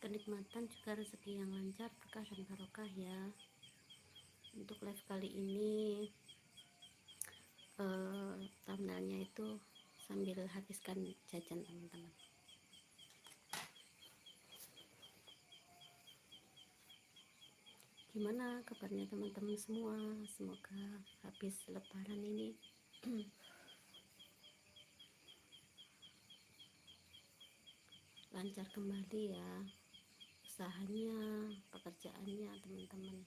kenikmatan juga rezeki yang lancar, berkah dan barokah ya. Untuk live kali ini thumbnailnya itu sambil habiskan jajan teman-teman. Gimana kabarnya teman-teman semua? Semoga habis lebaran ini lancar kembali ya usahanya, pekerjaannya teman-teman.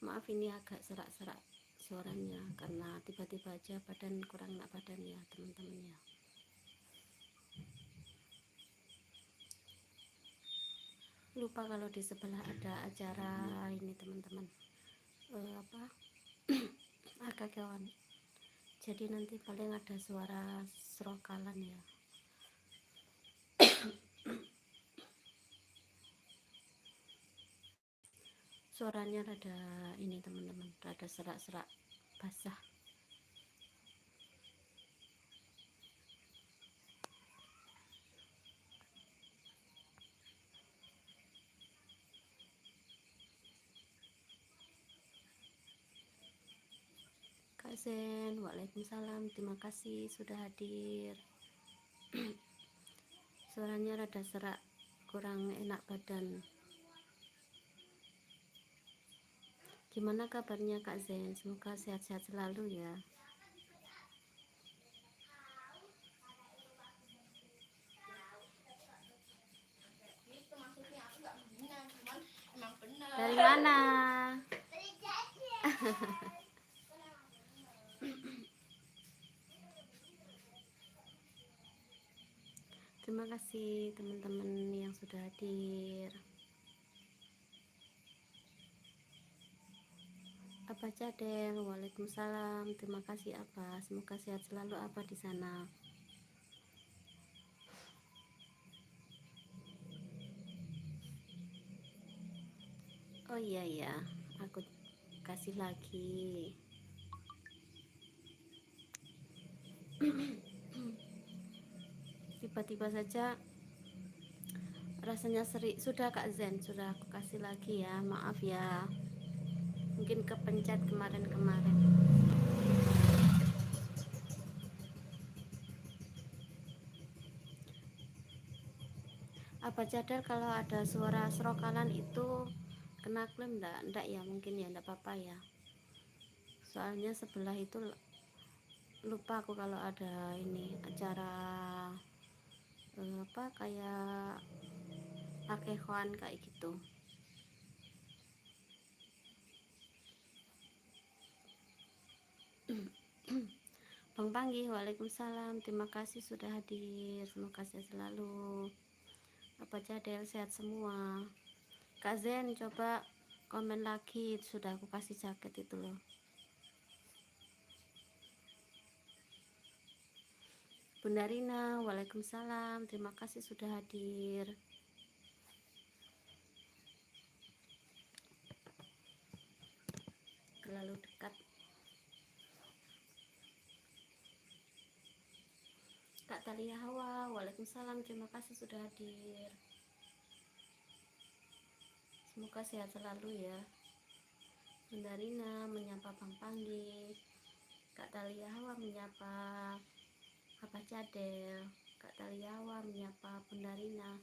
Maaf ini agak serak-serak suaranya karena tiba-tiba aja badan kurang enak badan ya teman-teman ya. Lupa kalau di sebelah ada acara ini teman-teman, agak kawan, jadi nanti paling ada suara serokalan ya. Suaranya rada ini teman-teman, rada serak-serak basah. Kak Zen, waalaikumsalam, terima kasih sudah hadir. Suaranya rada serak, kurang enak badan. Gimana kabarnya Kak Zen? Semoga sehat-sehat selalu ya. Dari mana? Terima kasih teman-teman yang sudah hadir. Apa Cadel, waalaikumsalam, terima kasih apa. Semoga sehat selalu apa di sana. Oh iya ya, aku kasih lagi. Tiba-tiba saja rasanya seri. Sudah Kak Zen, sudah aku kasih lagi ya. Maaf ya, mungkin kepencet kemarin-kemarin. Apa Cadel kalau ada suara serokalan itu kena klaim enggak ya, mungkin ya enggak apa-apa ya. Soalnya sebelah itu lupa aku kalau ada ini acara kayak pakehoan kayak gitu. Bang Panggi, waalaikumsalam, terima kasih sudah hadir, semoga sehat selalu. Apa Cadel sehat semua. Kak Zen coba komen lagi, sudah aku kasih jaket itu loh. Bunda Rina, waalaikumsalam, terima kasih sudah hadir. Terlalu dekat. Kak Talia Hawa, waalaikumsalam, terima kasih sudah hadir. Semoga sehat selalu ya. Bunda Rina menyapa Bang Panggi, Kak Talia Hawa menyapa Apa Cadel, Kak Talia Hawa menyapa Bunda Rina.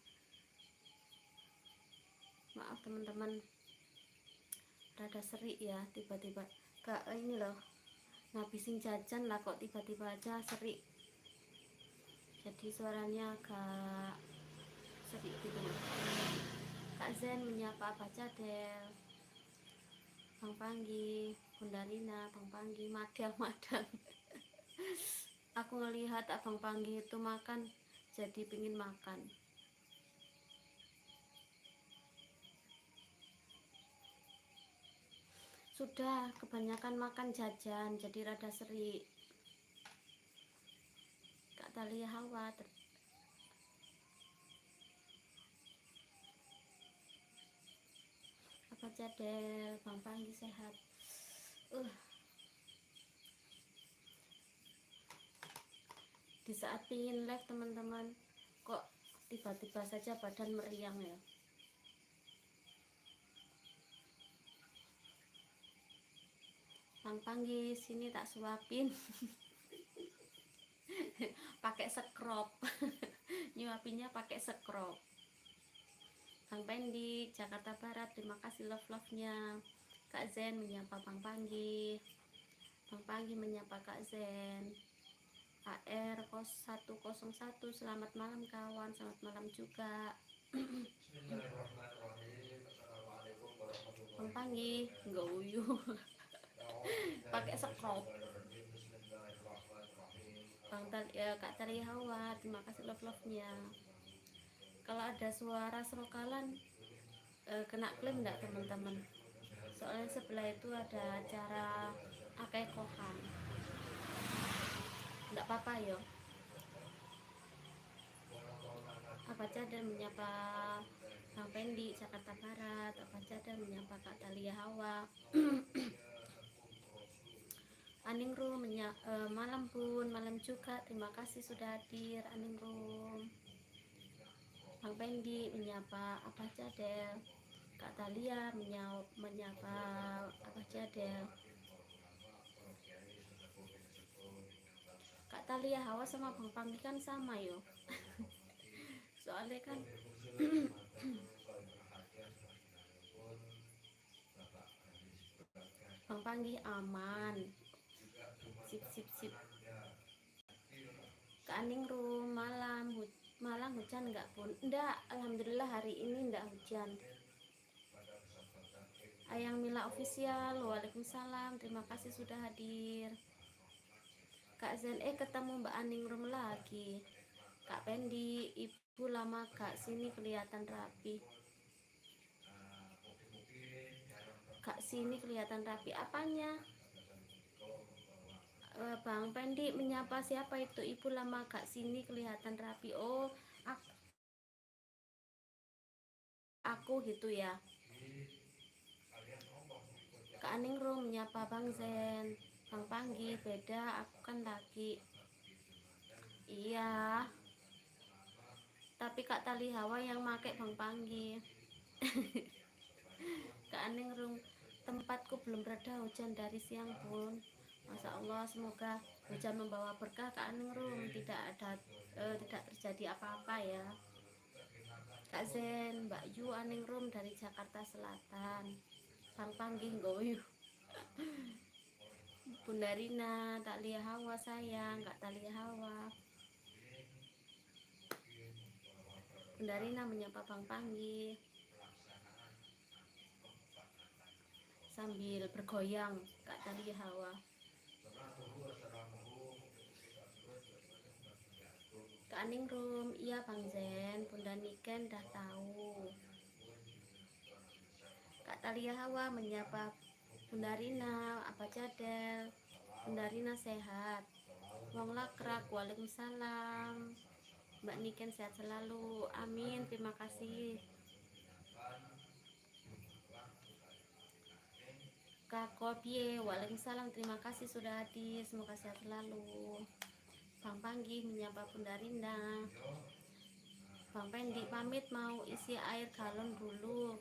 Maaf teman-teman, rada seri ya, tiba-tiba Kak ini loh ngabisin jajan lah kok tiba-tiba aja seri, jadi suaranya agak seri gitu loh. Kak Zen menyapa Apa Cadel, Bang Panggi, Bunda Rina, Bang Panggi, madang. Aku ngelihat Abang Panggi itu makan, jadi pingin makan. Sudah kebanyakan makan jajan, jadi rada seri. Kak Talia Hawa, Apa Cadel, Bang Panggi sehat. Di saat pingin live teman-teman, kok tiba-tiba saja badan meriang ya. Bang Panggi, sini tak suapin. Pakai scrub. Nyuapinnya pakai scrub. Bang Pendi, Jakarta Barat, terima kasih love-love-nya. Kak Zen menyapa Bang Panggi. Bang Panggi menyapa Kak Zen. AR 101, selamat malam kawan, selamat malam juga. Bang Panggi, nggak uyuh. Pakai scrub. Kak Tari Hawa, terima kasih love-love-nya. Kalau ada suara selokalan, kena klaim enggak teman-teman? Soalnya sebelah itu ada acara akekohan. Enggak apa-apa yo. Apa Cadar menyapa Bang Pendi, Jakarta Barat. Apa Cadar menyapa Kak Talia Hawa. Aningrum malam pun, malam juga. Terima kasih sudah hadir Aningrum. Bang Pendi menyapa apa Cadel. Kak Talia menyapa apa Cadel. Kak Talia Hawa sama Bang Panggi kan sama yo. Soalnya kan Bang Panggi aman. Sip. Kak Aningrum malam hujan enggak pun? Enggak, alhamdulillah hari ini enggak hujan. Ayang Mila Official, waalaikumsalam, terima kasih sudah hadir. Kak Zen, ketemu Mbak Aningrum lagi. Kak Pendi, ibu lama Kak, sini kelihatan rapi. Kak sini kelihatan rapi, apanya? Bang Pendi menyapa siapa itu? Ibu lama Kak, sini kelihatan rapi. Oh, aku gitu ya. Kak Aningrum menyapa Bang Zen. Bang Panggi, beda, aku kan lagi. Iya. Tapi Kak Tali Hawa yang make Bang Panggi. Kak Aningrum, tempatku belum reda hujan dari siang pun. Masya Allah, semoga hujan membawa berkah Kak Aningrum, tidak terjadi apa-apa ya. Kak Zen, Mbak Yu Aningrum dari Jakarta Selatan. Bang Panggi ngoyuh. Bunda Rina, Talia Hawa sayang, Kak Talia Hawa. Bunda Rina menyapa Bang Panggi sambil bergoyang, Kak Talia Hawa. Kak Aningrum, iya Bang Zen, Bunda Niken dah tahu. Kak Talia Hawa menyapa Bunda Rina, apa Cadel? Bunda Rina sehat. Wong Lakrak, waalaikumsalam. Mbak Niken sehat selalu, amin, terima kasih. Kak Kopie, waalaikumsalam, terima kasih sudah hadir, semoga sehat selalu. Bang Panggi menyapa Bunda Rina. Bang Pendi pamit mau isi air galon dulu.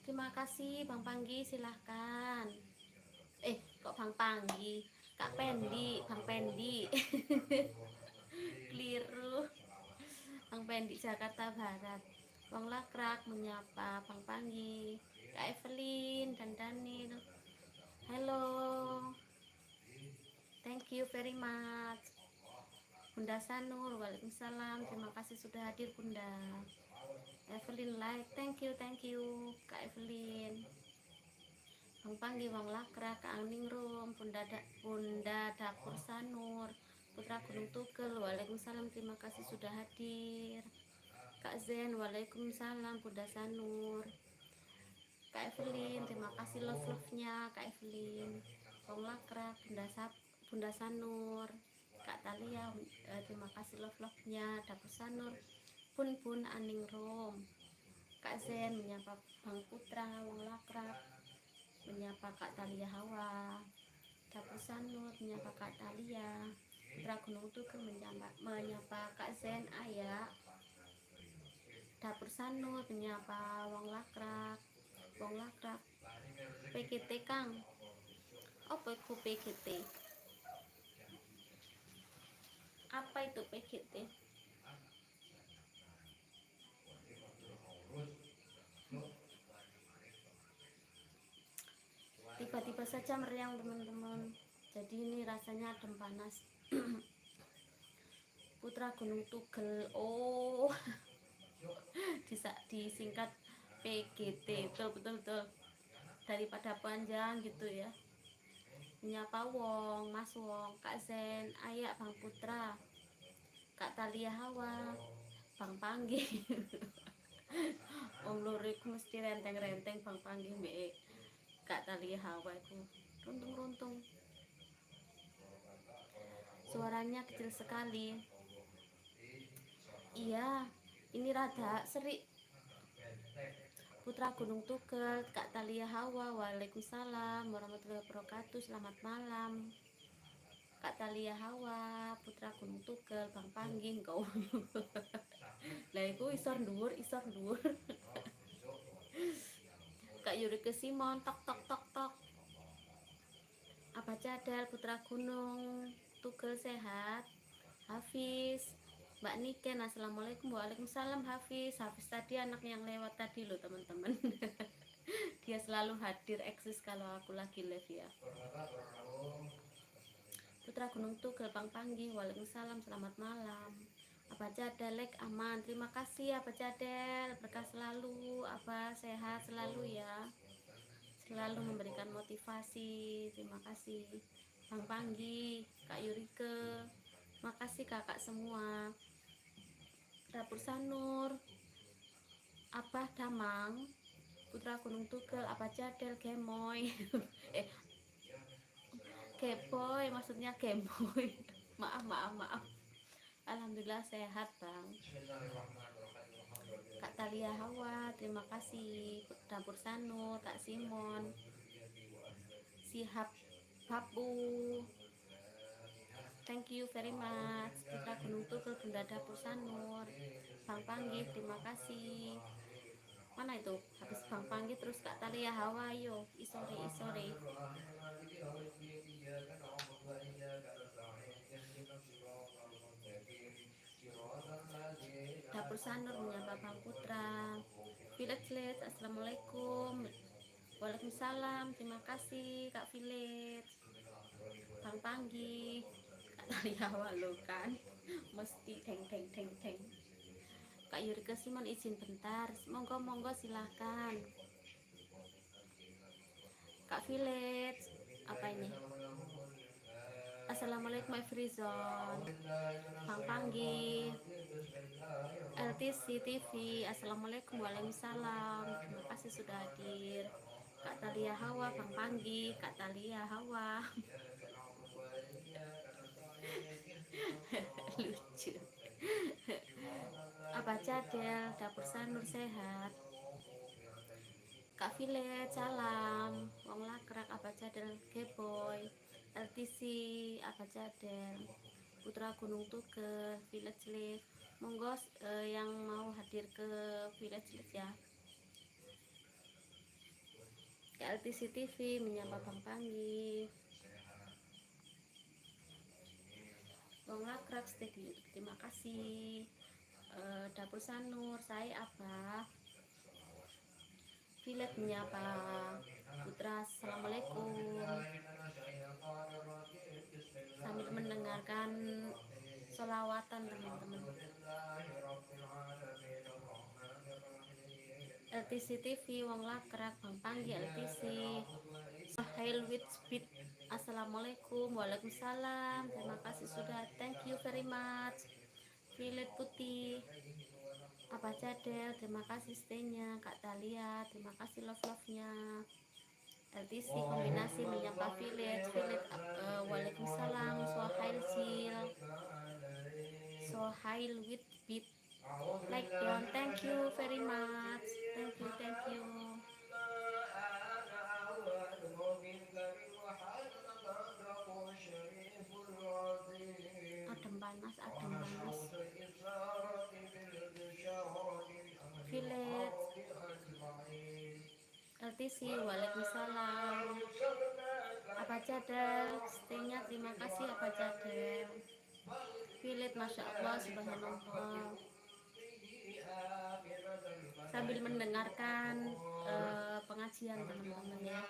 Terima kasih Bang Panggi, silahkan. Kok Bang Panggi? Kak Pendi, Bang Pendi. Keliru. Bang Pendi Jakarta Barat. Wong Lakrak menyapa Bang Panggi. Kak Evelyn dan Daniel. Halo. Thank you very much. Bunda Sanur, waalaikumsalam, terima kasih sudah hadir Bunda. Evelyn like, thank you Kak Evelyn. Bang Panggi, Wong Lakra, Kak Aningrum, Bunda Dapur Sanur, Putra Gunung Tugel, waalaikumsalam, terima kasih sudah hadir. Kak Zen, waalaikumsalam, Bunda Sanur. Kak Evelyn, terima kasih love-love-nya Kak Evelyn. Wong Lakra, Bunda Sanur. Kak Talia, terima kasih love-love-nya. Dapur Sanur, Pun Aningrum. Kak Zen menyapa Bang Putra, Wong Lakra, menyapa Kak Talia Hawa. Dapur Sanur menyapa Kak Talia. Putra Gunung Tugel menyapa Kak Zen Ayah. Dapur Sanur menyapa Wong Lakrak. PGT Kang. Apa itu PGT? Apa itu PGT? Tiba-tiba saja meriang teman-teman. Jadi ini rasanya adem panas. Putra Gunung Tugel. Oh, disingkat PGT. Betul betul betul. Daripada panjang gitu ya. Menyapa Wong, Mas Wong, Kak Zen, Ayak, Bang Putra, Kak Talia Hawa, Bang Panggi. Wong lurik mesti renteng-renteng Bang Panggi mbek Kak Talia Hawa itu runtung-runtung. Suaranya kecil sekali. Iya, ini rada serik. Putra Gunung Tugel, Kak Talia Hawa, Waalaikumsalam warahmatullahi wabarakatuh, selamat malam. Kak Talia Hawa, Putra Gunung Tugel, Bang Panggih kau. Lah iku isor dhuwur. Kak Yurike Simon, tok tok tok tok. Apa Cadel, Putra Gunung Tugel sehat. Hafiz, Mbak Niken, assalamualaikum. Waalaikumsalam Hafiz. Hafiz tadi anak yang lewat tadi loh teman-teman. Dia selalu hadir eksis kalau aku lagi live ya. Putra Gunung Tugel, Bang Panggi, waalaikumsalam, selamat malam. Apa Cadel, like aman, terima kasih Apa Cadel, berkah selalu, apa sehat selalu ya, selalu memberikan motivasi, terima kasih Bang Panggi, Kak Yurike, makasih kakak semua. Dapur Sanur, Abah Damang, Putra Gunung Tugel, Apa Cadel, Gemoy. Gemoy maksudnya Gemoy. maaf. Alhamdulillah sehat Bang. Kak Talia Hawa, terima kasih. Dapur Sanur, Kak Simon, Sihab Papu, thank you very much. Putra Gunung Tugel, Bunda Dapur Sanur, Bang Panggi, terima kasih. Mana itu? Habis Bang Panggi terus Kak Talia Hawa, yo isore. Dapur Sanur menyapa Bang Putra. Village, assalamualaikum. Waalaikumsalam, terima kasih Kak Village. Bang Panggi, Kak Talia Hawa lo kan, mesti teng. Kak Yurika Simon izin bentar, monggo silahkan. Kak Village, apa ini? Assalamualaikum everyone. Bang Panggi, LTC TV, assalamualaikum, waalaikumsalam, terima kasih sudah hadir. Kak Talia Hawa, Bang Panggi, Kak Talia Hawa. Lucu. Apa Cadel, Dapur Sanur sehat. Kak Village, salam. Wong Lakrak, Apa Cadel, Geboy, LTC, Apa Cadel, Putra Gunung Tugel, Village Live. Monggo yang mau hadir ke Village Live ya. LTC TV menyapa Bang Panggi. Wong Lakrak Stadium, terima kasih. Dapur Sanur, saya apa? Village menyapa Putra, assalamualaikum. Sambil mendengarkan sholawatan teman-teman. LTC TV, Wong Lakrak, Bang Panggi, LTC. Sohail with speed, assalamualaikum. Waalaikumsalam, terima kasih sudah, thank you very much. Village Putih, Apa Cadel, terima kasih stay-nya. Kak Talia, terima kasih love-nya. LTC kombinasi menyapa Village, waalaikumsalam. Sohail with beat, like down, thank you very much, thank you. Adem panas. Village, LTC, waalaikumsalam. Apa Cadel, stay-nya terima kasih Apa Cadel. Village, Masya Allah, Subhanallah. Sambil mendengarkan pengajian teman-teman ya.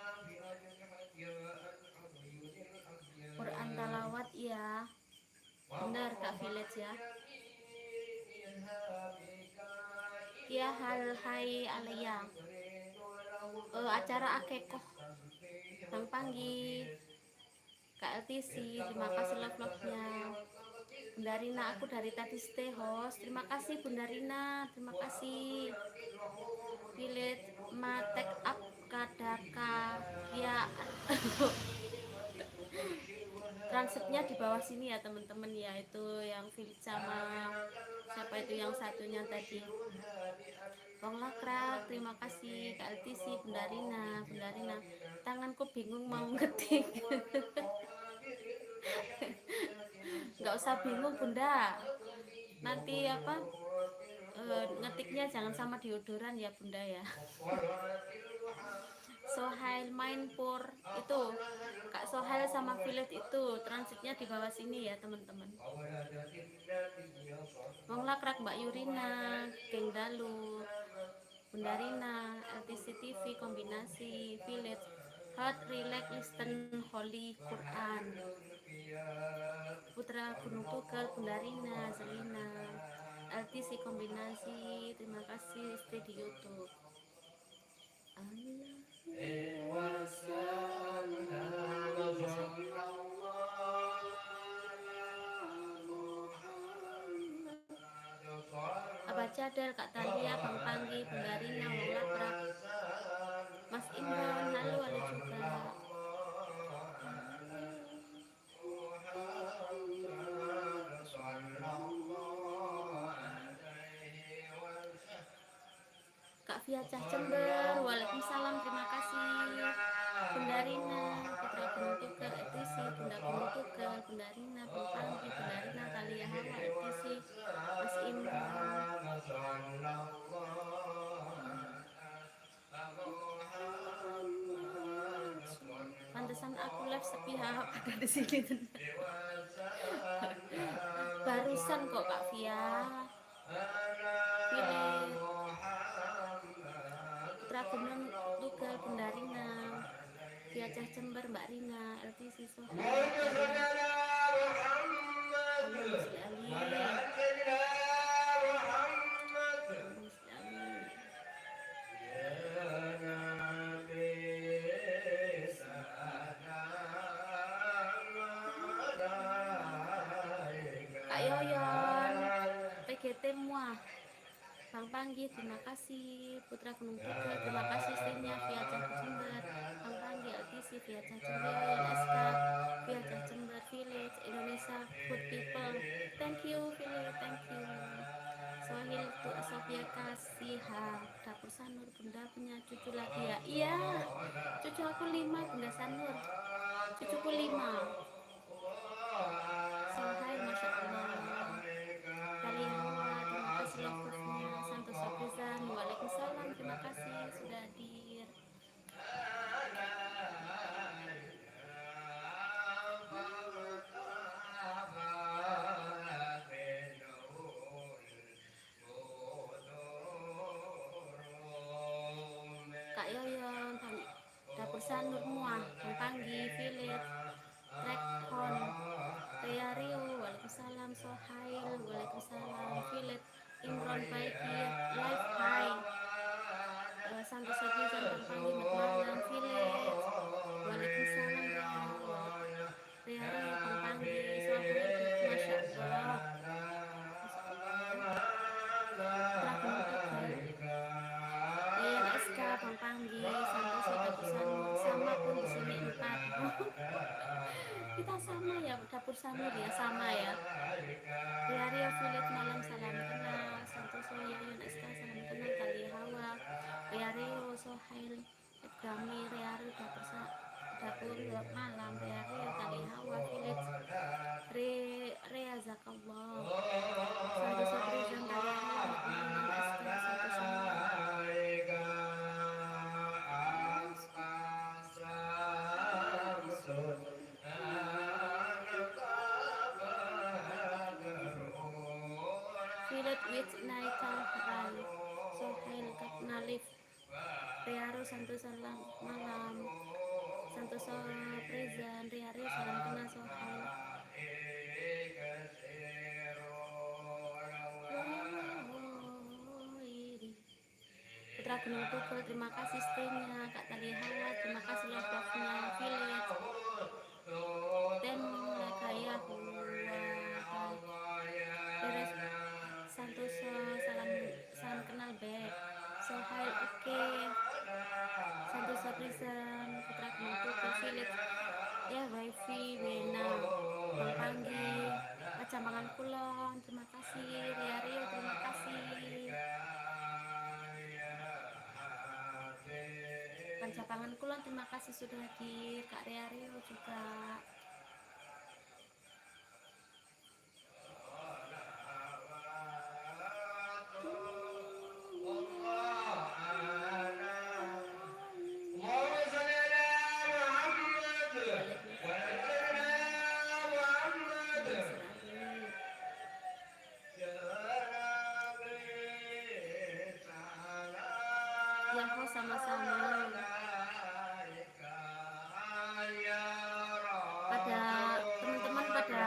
Quran talawat ya. Benar Kak Village ya. Ya hal hai Alia. Acara akekoh Bang Panggi, Kak LTC, terima kasih love-love-nya. Bunda Rina, aku dari tadi stay host. Terima kasih Bunda Rina, terima kasih. Village Matek Up Kadaka ya. Transitnya di bawah sini ya teman-teman ya, itu yang Village sama siapa itu yang satunya tadi. Bang Lakrak, terima kasih Kak LTC, Bunda Rina, tanganku bingung mau ngetik. Nggak usah bingung Bunda, nanti apa ngetiknya jangan sama deodoran ya Bunda ya. Sohail main pur itu Kak Sohail sama Village itu transitnya di bawah sini ya teman-teman. Wong Lakrak Mbak Yurina, Geng Dalu, Bunda Rina, LTC TV kombinasi Village Hot Relax Listen Holy Quran, Putra Gunung Tugel, Bunda Rina, Zelina, LTC kombinasi, terima kasih stay di YouTube. Abah Cadel, Kak Talia, Bang Panggi, Bunda Rina, Wong Lakrak, Mas Imron, halo ada juga. Kak Via Cah Jember, waalaikumsalam, terima kasih. Bunda Rina, Putra Gunung Tugel, ETC, Bunda Gunung Tugel, Bunda Rina, Bang Panggi, Bunda Rina, Talia Hawa, ETC, Mas Imran. Pantesan aku live sepihak ada di sini. Barusan kok Kak Via. Pilih Putra Gunung Tugel, Bunda Rina, Via Cah Jember, Mbak Rina, LTC Sohaya, Kak Yoyon, PGT muah, Bang Panggi, terima kasih. Putra Gunung Tugel, terima kasih stay-nya Via Cah Jember, Bang Panggi, LTC, Via Cah Jember, SK, Via Cah Jember, Village, Indonesia, Good People. Thank you, Village, thank you. Sohil tuh Sofia Kasiha, Dapur Sanur, Bunda punya cucu lagi ya? Iya, cucu aku 5, Bunda Sanur. Cucuku 5. Sohil, Masya Allah. Kali Hawa, terima kasih love-love-nya. Santoso Prizan, waalaikumsalam, terima kasih sudah hadir. Kak Yoyon, Dapur Sanur muah, Bang Panggi, Village, Trakhon, Ria Rio, waalaikumsalam. Sohail, waalaikumsalam. Village, Imron Baiki, Live High, Santoso Prizan, Bang Panggi, Malam, Village, waalaikumsalam. Ria Rio, Bang Panggi, Sohail, Masya Allah. Yayan SK, Bang Panggi, Santoso, Dapur Sanur, sama pun di sini 4. Kita sama ya, Dapur Sanur ya, sama ya. Ria Village Malam, salam kenal. Santoso, Yayan SK, salam kenal. Kali Hawa, Ria Rio, Sohail, Edgami, Ria Rio, Dapur Malam, Ria Rio, Kali Hawa, Village, Rea Zakallah, Santoso Prizan, Kali Hawa, Malam SK, Santoso. Rita Rai Sohail Nalif Riaro Santosa Malam Santoso Prezan Riario salam kenal Sohail Putra Gunung Tugel, terima kasih stay-nya. Kak Talia Hawa, terima kasih love-nya. Village dan Kaya Huwa Beres Santoso, salam kenal back. Sohail oke. Santoso Prison, Putra Gunung Tugel, Village ya wifi Wena Bang Panggi Kacambangan Kulon, terima kasih. Rio terima kasih. Pancapangan Kulon terima kasih sudah hadir. Kak Rio juga. Ya sama-sama. Pada teman-teman pada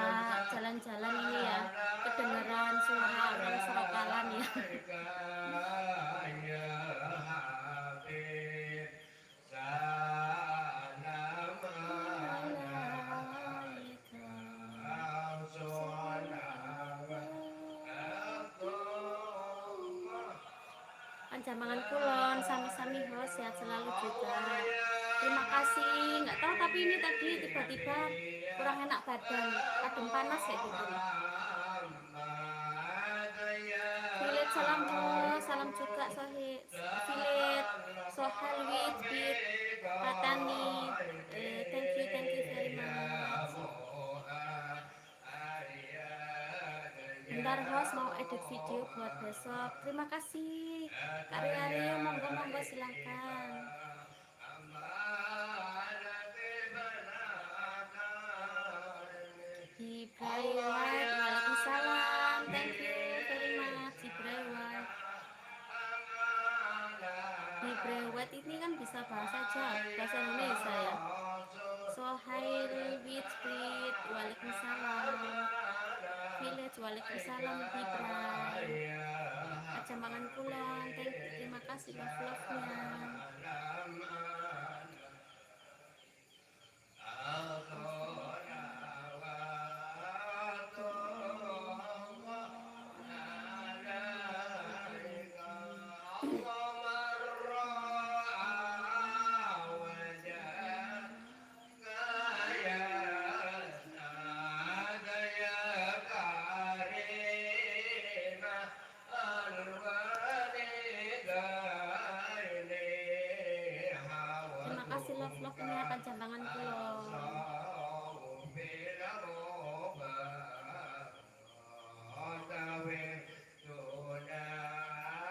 jalan-jalan ini ya, kedengaran suara orang serokalan ya. Pancamangan Kulon, sami-sami host, sehat selalu juga. Terima kasih. Nggak tahu tapi ini tadi tiba-tiba kurang enak badan, adem panas kayak gitu. Village salam host, salam juga Sohib. Village, Sohal with Patani. Thank you very much. Bentar host mau edit video buat besok. Terima kasih Kak Rio, monggo silakan. Ibrahim, waalaikumsalam. Thank you very much Ibrahim. Ibrahim ini kan bisa bahasa Indonesia ya. Sohail with Sprit, waalaikumsalam. Village, waalaikumsalam. Ibrahim Kacambangan Kulon, terima kasih love-nya. Vlog-vlognya Pancabangan Kulon.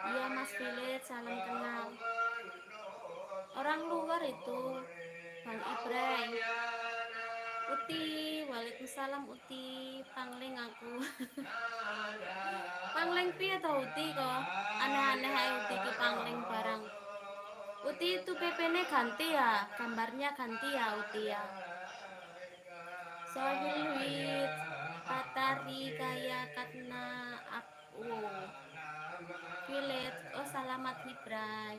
Iya Mas Village, salam kenal. Orang luar itu Bang Ibrahim. Uti, waalaikumsalam Uti. Pangling aku. Pangling piye to Uti kok? Aneh-aneh ae Uti ki pangling barang. Uti itu PP-nya ganti ya, gambarnya ganti ya Uti ya. Sohil with Patari Kaya Katna Aku Village, oh selamat Hibrai.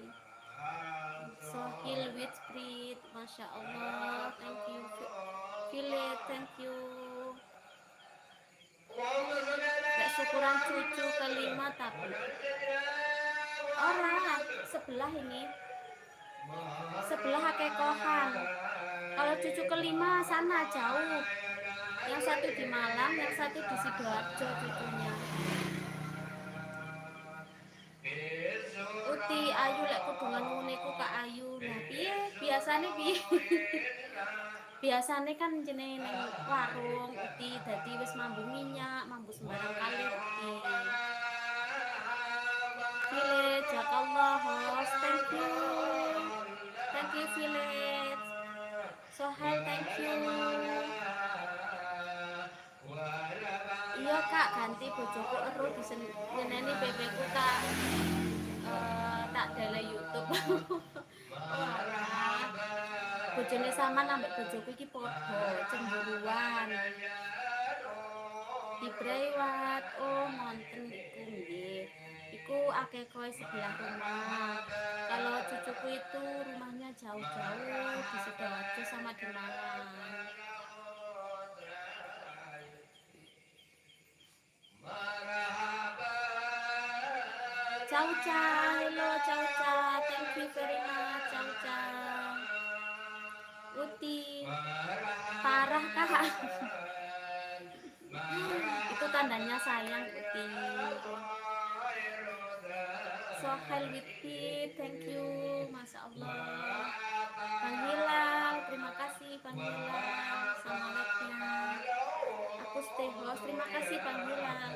Sohil with Sprit, Masya Allah. Thank you Village, thank you. Gak syukuran cucu kelima tapi orang sebelah ini, sebelah Hakekohan. Kalau cucu kelima sana jauh, yang satu di Malang, yang satu di Sidoarjo cucunya. Uti Ayu lek kudungan nguniku Kak Ayu. Lah piye biasane piye? Biasane kan jenenge ning warung Uti dadi wis mambu minyak, mambu sembarang kali Uti. Village, jazakallah host, thank you Village. Sohel, thank you. Iya Kak ganti bojoku eru nyeneni PP ku tak tak dele YouTube. Walah. Bojone sama ambek bojoku iki padha cemburuan. Dibrewat, oh ngonten iku nggih. Iku akeh koe sebelah rumah. Kalau cucuku itu rumahnya jauh-jauh di Sidoarjo sama di Malang. Cauca, hello Cauca, thank you very much Cauca. Uti, parah kak. Itu tandanya sayang Uti. Sohel Witpi, thank you, masya Allah. Bang Hilal, terima kasih Bang Hilal sama like-nya. Aku stay host, terima kasih Bang Hilal.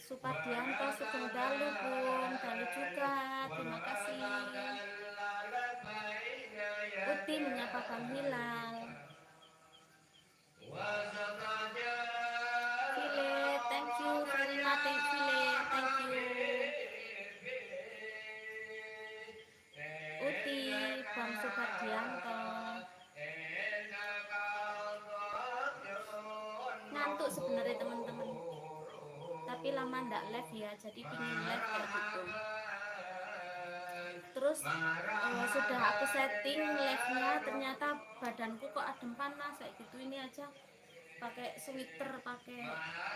Supardianto Sugeng Dalu Bun, Dalu juga, terima kasih. Uti menyapa Bang Hilal. Vile, thank you very much, thank you. Uti, Bang Supardianto. Ngantuk sebenarnya teman-teman. Tapi lama ndak live ya, jadi pingin live kayak gitu. Terus sudah aku setting live-nya, ternyata badanku kok adem panas kayak gitu. Ini aja pakai sweater, pakai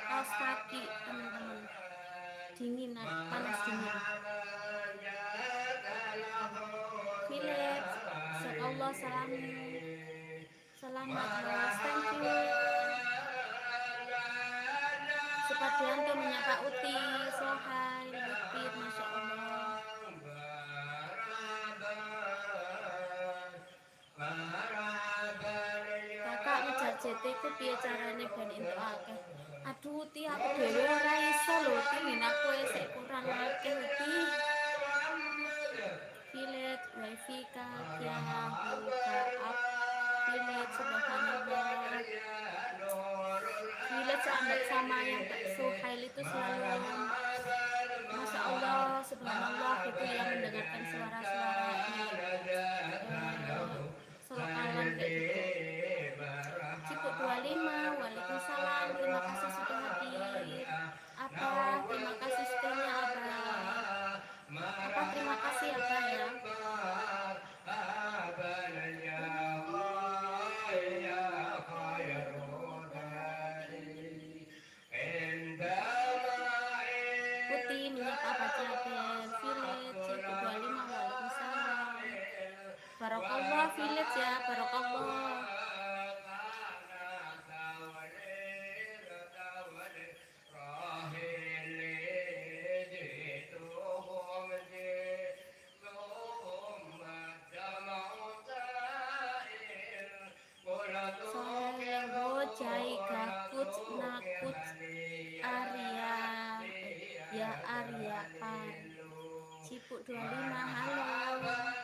kaos kaki teman-teman. Dingin, panas dingin. Village, Allah salam. Selamat host, thank you. Supardianto menyapa Uti, Sohai, Lutfit, masya Allah. Kakak ngejar JT ku piye carane ben entuk akeh. Aduh Uti, aku dhewe ora iso lho Uti, minatku sik kurang akeh Uti. Village, wifi kakya, buka up. Village, subhanallah. Village sama yang Suhail itu selalu masya Allah, subhanallah gitu ya, mendengarkan suara-suara selokalan kayak gitu. Cipuk 25, waalaikumsalam, terima kasih sudah hadir. Apa, terima kasih stay-nya apa terima kasih apa ya. Putih menyapa baca bel village Cipuk 25, waalaikumsalam. Barokallah village ya, barokallah. Jai gakut nakut Arya ya Arya Pan Cipuk 25, halo.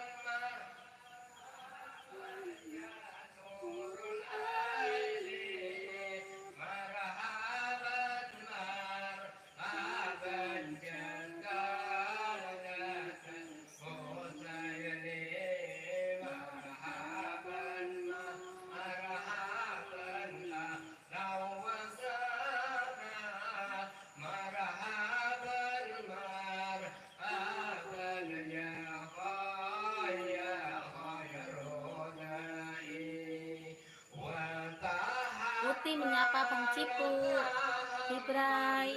Putih menyapa Bang Cipuk Ibrai,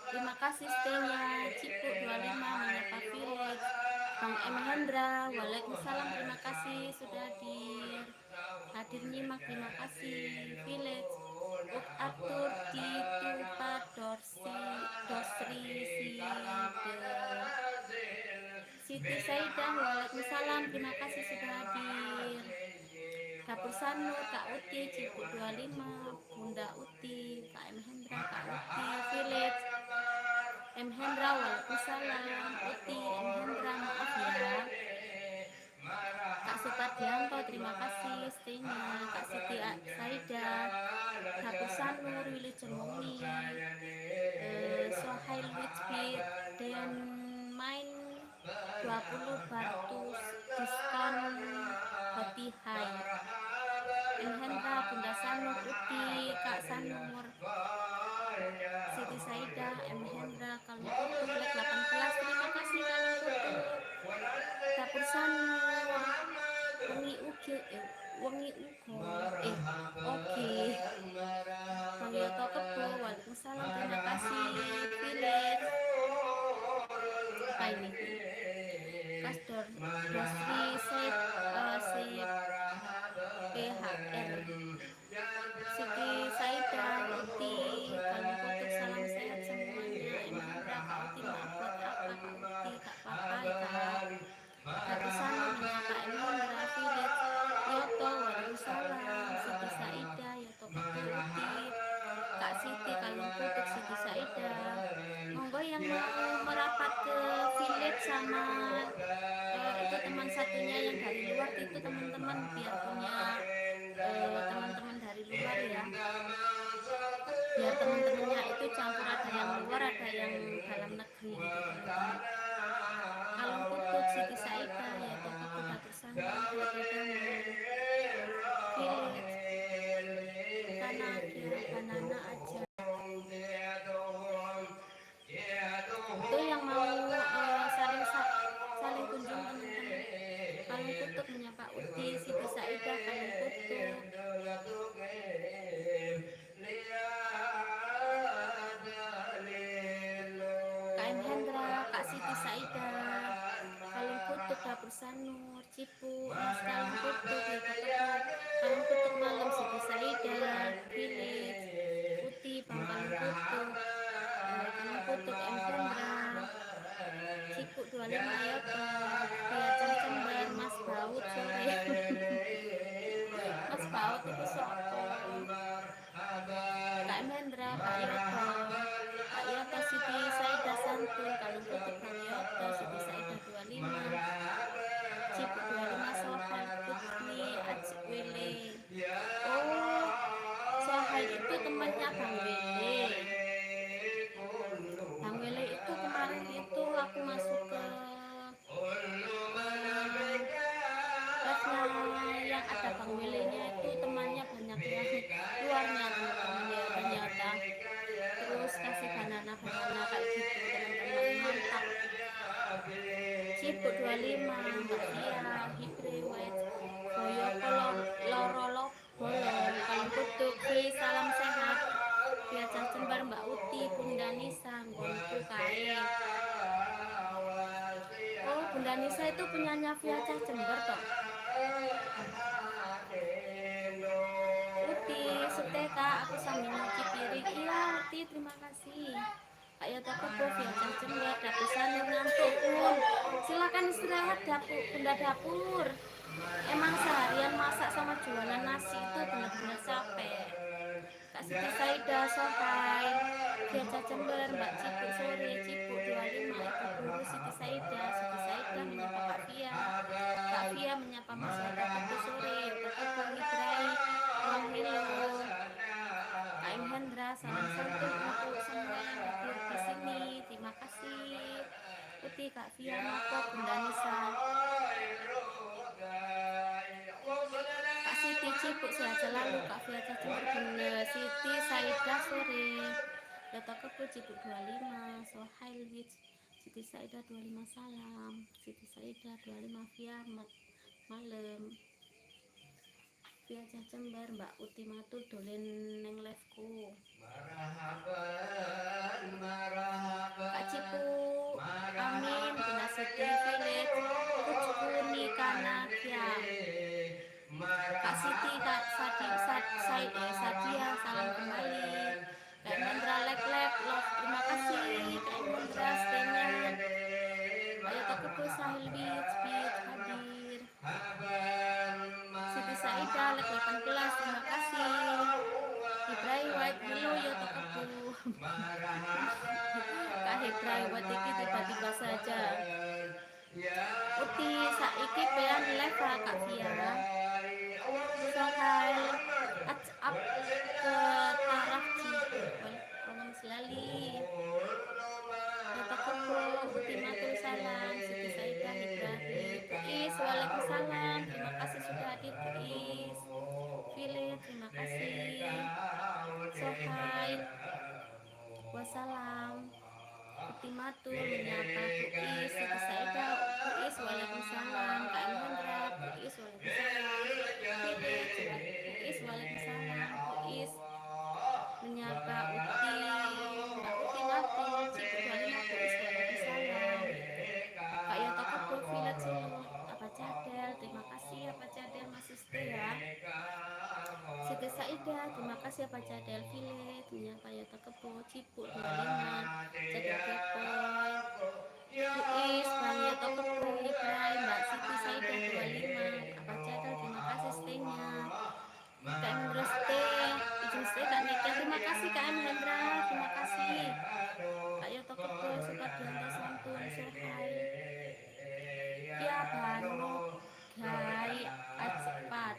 terima kasih stay-nya. Cipuk 25 menyapa village. Bang M. Hendra, waalaikumsalam, terima kasih sudah hadir nyimak, terima kasih. Village Uk atur di tupa dosri Siti Saidah, waalaikumsalam, terima kasih sudah hadir. Dapur Sanu, Kak Uti, Cipuk 25, Bunda Uti, Kak M. Hendra, Kak Uti, Village M. Hendra, waalaikumsalam. Uti, M. Hendra, maaf ya. Kak Supardianto, terima kasih stay-nya. Kak Siti Saida, Dapur Sanu. Sanur, Wilujeng Wengi, Sohail Witsbit, dan main 20 Bartus diskon Hotihai, Hendra, Bunda Sanur, Uti, Kak Sanur, Siti Saida, Hendra, Kalung Kutuk, Lek 18, terima kasih Kalung Kutuk, Dapur Sanur, Wengi Uge, Wengi Ugo, oke, Bang Yoto Kebo, Waalaikumsalam, terima kasih, Village, apa ini? Pastor Dasri PHR, Siti Saida, Uti, Kalung Kutuk, salam sehat semuanya, Hendra, Kak Uti, maaf buat apa Kak Uti, Kak Papa, Dapur Sanur, Kak Hendra, Village, Yoto, Waalaikumsalam, Siti Saida, Yoto Kebo, Uti, Kak Siti, Kalung Kutuk, Siti Saida, monggo yang mau merapat ke village sama itu teman satunya yang dari luar itu teman-teman biar punya teman-teman dari luar ya, biar teman-temannya itu campur, ada yang luar ada yang dalam negeri gitu teman-teman. Kalung Kutuk, Siti Saida, ya Dapur Sanur, village, Banana aja. Itu yang mau saling kunjung teman-teman. Kalung Kutuk menyapa Uti, Siti Saida, Kalung Kutuk, KM Hendra, Kak Siti Saida, Kalung Kutuk, Dapur Sanur, Cipu, Mas Kalung Kutuk, Kalung Kutuk malam, Siti Saida, Village, Uti, Bang Kalung Kutuk, Kalung Kutuk, M Hendra, Cipu 25 Yoto, Biacang Cembar, Mas Baut sore. Mas Baut itu sopo, Kak Hendra, Pak Yoto, Siti Saida Santun, Kalung Kutuk, Bang Yoto, Siti Saida 25, Cipu 25, Sohal Putri, Acik Wele. Oh, Sohal itu temannya Bang Wele. Bang Wele itu kemarin itu aku masuk ke live-nya yang ada Bang Wele-nya itu temannya banyak yang luarnya teman-teman ya, ternyata terus kasih banana kayak gitu teman-teman, mantap. Cipu 25, Mbak Tia, Hibre, White, Boyo Kolong, Lorolok, Bolong, Kalung Kutuk, salam sehat, Biacang Jembar, Mbak Uti, Bunda Nisa, Gonku Kae. Oh, Bunda Nisa itu punyanya Biacang Jember toh. Uti, Suteka, aku sambil nyuci piring. Iya Uti, terima kasih. Kak Yoto Kebo, Biacang Jember, Dapur Sanur, ngantuk pun. Silakan istirahat Bunda Dapur. Emang seharian masak sama jualan nasi itu benar-benar capek. Kak Siti Saida, Sohai, Biacang Jember, Mbak Cipu sore, Cipu 25, Ibu Guru, Siti Saida menyapa Kak Via menyapa Mas Yoto Kebo sore, Yoto Kebo, Hibrai, Wahilo, KM Hendra, salam santun untuk semua yang hadir di sini, terima kasih. Uti, Kak Via, Mako, Bunda Nisa, Kak Siti, Cipu sehat selalu, Kak Via Jember, Bunda Siti Saida sore, Yoto Kebo, Cipu 25, Sohail Wits, Siti Saida 25, salam, Siti Saida 25, Via malam, Biacang Jember, Mbak Uti matur dolen neng liveku. Kak Cipu, amin, Bunda Siti Village, Kucukuni Kanakya, Kak Siti, Kak Sadia, salam kembali. Kak Hendra, lek, love, terima kasih. Kak Hendra, stay-nya. Kak Yoto Kebo, Sahil Beach, hadir. Siti Saida, lek 18, terima kasih. Hibrai White, hello Yoto Kebo. Kak Hibrai White iki tiba-tiba saja. Uti, saiki pean live Kak Via. Sohai, up ke taraf Saida, terima kasih Pak Cadel Village, menyapa Yota Kebo, Cipu 25, Cadel Kepoy, Uis, Bang Yota Kebo, Ibrahim, Mbak Siti Saida 25, Pak Cadel, terima kasih stay-nya. KM Hendra stay, izin stay Kak Niken, terima kasih KM Hendra, terima kasih. Kak Yota Kebo, Supardianto Santun, Sohail, Ya Bano, Gai, Acepat.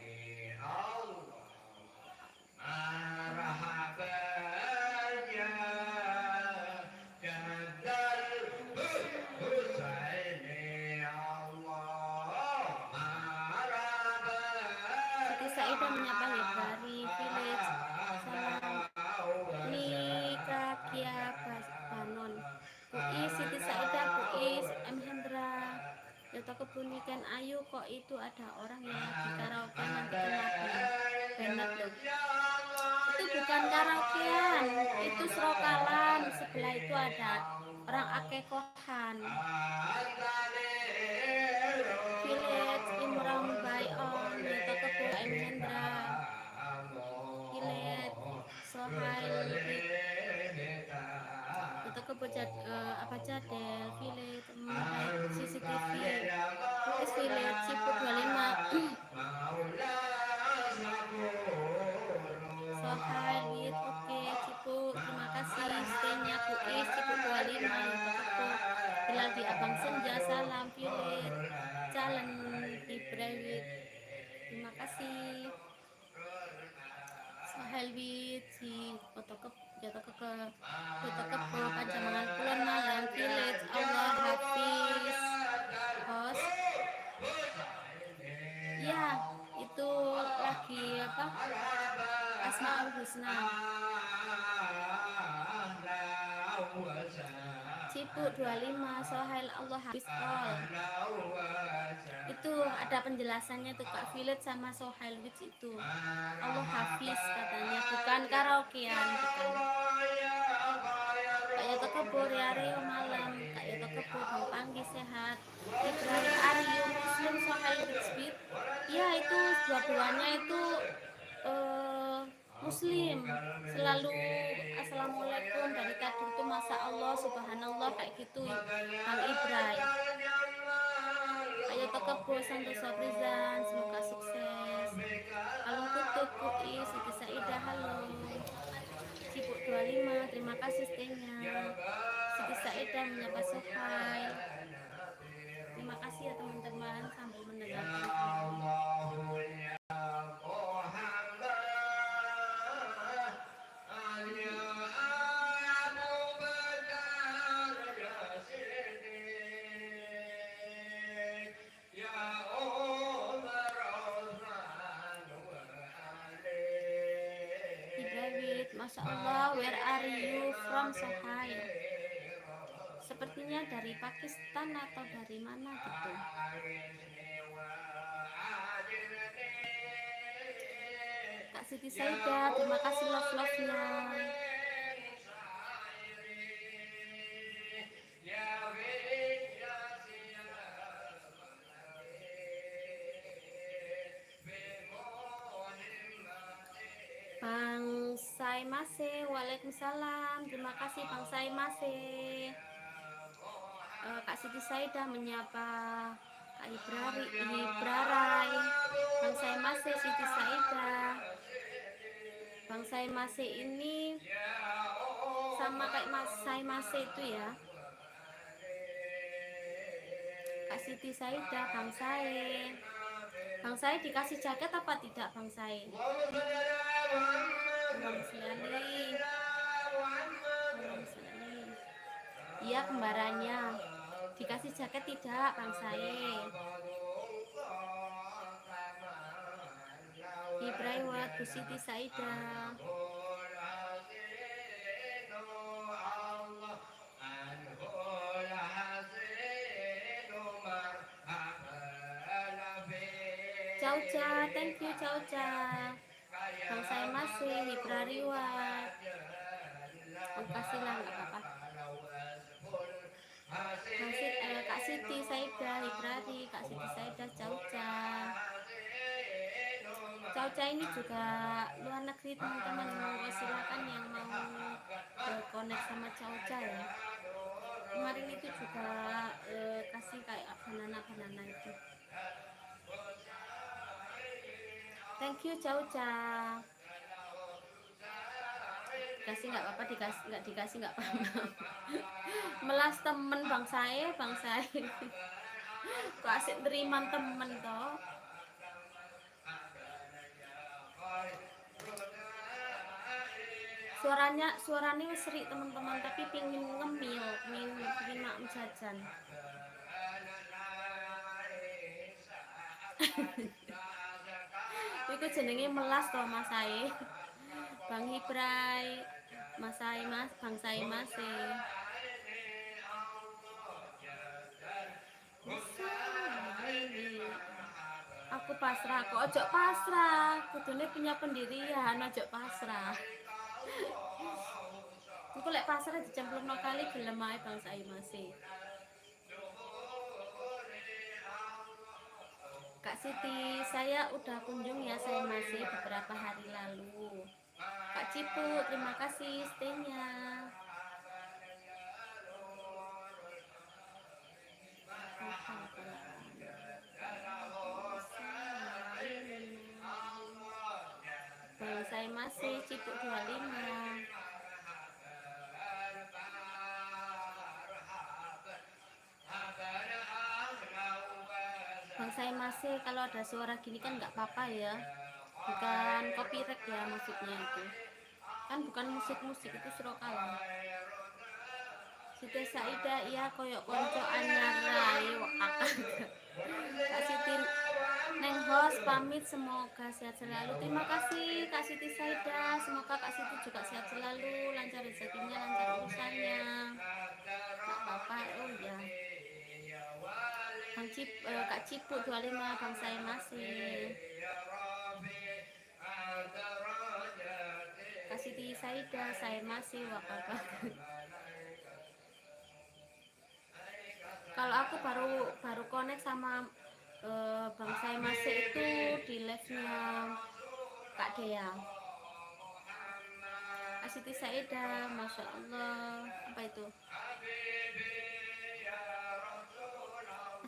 Siti Saida menyapa Hebari Village, salam Nika Kia Banon, Puis Siti Saida, Puis M Hendra, Yoto Kebunikan Ayu, kok itu ada orang yang lagi karaoke nanti kenapa benar loh. Itu bukan karaokean, itu serokalan, sebelah itu ada orang akekohan. Village Imram Bayon, Yoto Kebu M Hendra, Village Sohail Yoto Kebu apa Cadel Village CCTV Tulis Village Cipu 25 Sohail Wit, oke Cipu, terima kasih stay-nya Kuis Cipu 25 Yoto Kebu Bilal di Abang Senja, salam Village Jalan di Brewit, terima kasih Sohail Wit si Yoto Kebu Panjamangan Kulon Malang Village Allah Hafiz host ya itu lagi apa Asmaul Husna Cipu 25 Sohail Allah Hafiz all itu ada penjelasannya tuh Kak Village sama Sohail Wits itu Allah Hafiz katanya, bukan karaokean, bukan. Kak Yoto Kebo Rio malam, Kak Yoto Kebo Bang Panggi sehat, Ibrahim Aryo Muslim Sohail Wits ya itu dua-duanya itu Muslim, selalu Assalamualaikum dari tadi itu Masya Allah Subhanallah kayak gitu Bang Ibrahim. Ayo Kebo Santosa Brizan, semoga sukses. Alung Kutub Kui Siti Saida, halo Cipu 25, terima kasih stay-nya. Siti Saida menyapa Sohail, terima kasih ya teman-teman sambil mendengarkan. Masya Allah, where are you from Sohail? Sepertinya dari Pakistan atau dari mana gitu. Kak Siti Saida, terima kasih love-love-nya. Bang Saimase, waalaikumsalam, terima kasih Bang Saimase. Kak Siti Saida menyapa Kak Ibrarai, Bang Saimase, Siti Saida. Bang Saimase ini sama kayak Mas Saimase itu ya. Kak Siti Saida, Bang Sae. Bang Sae dikasih jaket apa tidak Bang Sae? Iya kembarannya. Dikasih jaket tidak Bang Sae? Ibrahim Bu Siti Saida. Cauca, thank you Cauca. Bang saya masih Ibrariwat. Makasih lah nggak apa-apa. Kak Siti Saida Ibrari, Kak Siti Saida Cauca. Cauca ini juga luar negeri teman-teman, mau silakan yang mau connect sama Cauca ya. Kemarin itu juga kasih kayak banana itu. Thank you Cauca. Kasih nggak apa-apa, dikasih nggak dikasih nggak apa-apa. Melas temen bang saya kok asik terima temen toh. Suaranya seri teman-teman, tapi pingin ngemil, pingin mak jajan. Iku jenenge melas toh Mas Sae. Bang Hibrai, Mas Sae Mas, Bang Sae Mas. Aku pasrah kok, ojo pasrah. Kudune punya pendirian, ojo pasrah. Aku lek pasrah dicemplungno kali gelem ae Bang Sae Mas. Kak Siti, saya udah kunjung ya, saya masih beberapa hari lalu. Kak Cipu, terima kasih stay-nya. Bang saya masih Cipu 25. Bang saya masih, kalau ada suara gini kan nggak apa-apa ya, bukan copyright ya maksudnya itu kan, bukan musik itu serokalan. Siti Saida iya koyok konco anyar rai akan. Kak Siti Neng host pamit, semoga sehat selalu. Terima kasih Kak Siti Saida, semoga Kak Siti juga sehat selalu, lancar rezekinya, lancar urusannya. Nggak apa-apa. Oh ya Bang Kak Cipu 25, Bang saya masih. Kak Siti Saida, saya masih wakabat. Kalau aku baru connect sama Bang saya masih itu di live-nya Kak Dea. Kak Siti Saida, Masya Allah. Apa itu?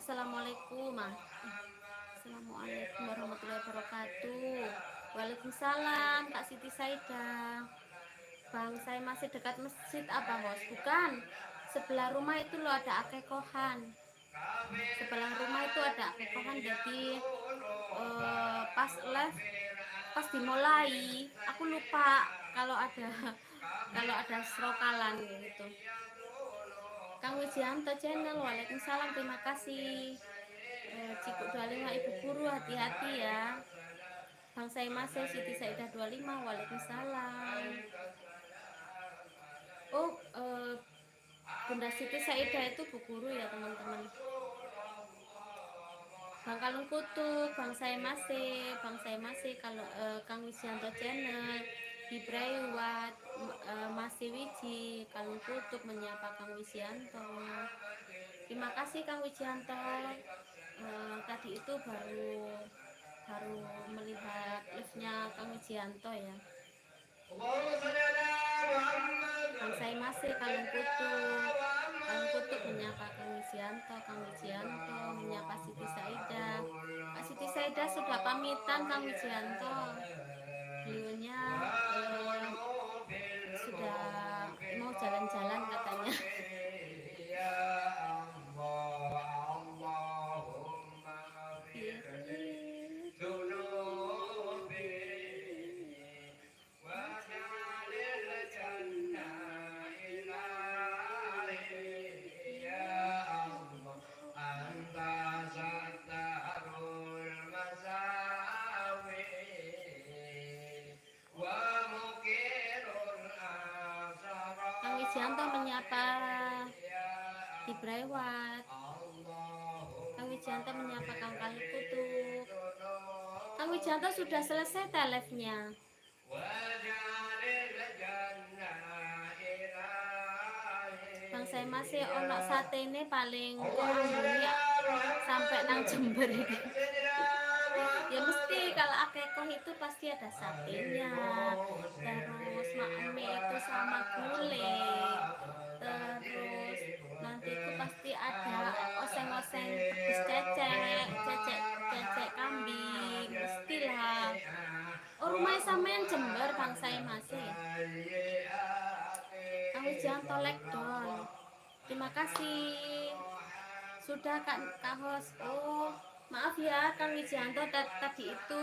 Assalamualaikum. Assalamualaikum warahmatullahi wabarakatuh. Waalaikumsalam Kak Siti Saida. Bang saya masih dekat masjid apa host? Bukan, sebelah rumah itu loh ada akekohan. Sebelah rumah itu ada akekohan, jadi pas live, pas dimulai aku lupa kalau ada serokalan gitu. Kang Wijianto channel, waalaikumsalam, terima kasih. Cikgu 25, Ibu Guru, hati-hati ya. Bang saya masih Siti Saida 25, waalaikumsalam. Oh, Bunda Siti Saida itu Bu Guru ya teman-teman. Bang Kalung Kutub, Bang saya masih kalau Kang Wijianto channel, Hibraiwat, masih Wiji, Kalung Kutub menyapa Kang Wijianto. Terima kasih Kang Wijianto. Tadi itu baru melihat live-nya Kang Wijianto ya. Bang saya masih Kalung Kutub menyapa Kang Wijianto menyapa Siti Saida. Kak Siti Saida sudah pamitan Kang Wijianto. Beliaunya sudah mau jalan-jalan katanya. Kang Wijianto menyapa Ibrahimwat. Kang Wijianto menyapa Kang Kalung Kutub. Kang Wijianto sudah selesai live-nya. Bang saya masih ono sate ini paling ya, sampai nang Jember. Ya mesti kalau akekoh itu pasti ada satenya, terus makeme itu sama gulai, terus nanti itu pasti ada oseng-oseng petis cecek, cecek kambing, mestilah. Oh, rumah sampean Jember Bang saya masih. Kang Wijanto Lekdon. Terima kasih. Sudah Kak Hos. Oh, maaf ya Kang Wijanto, tadi itu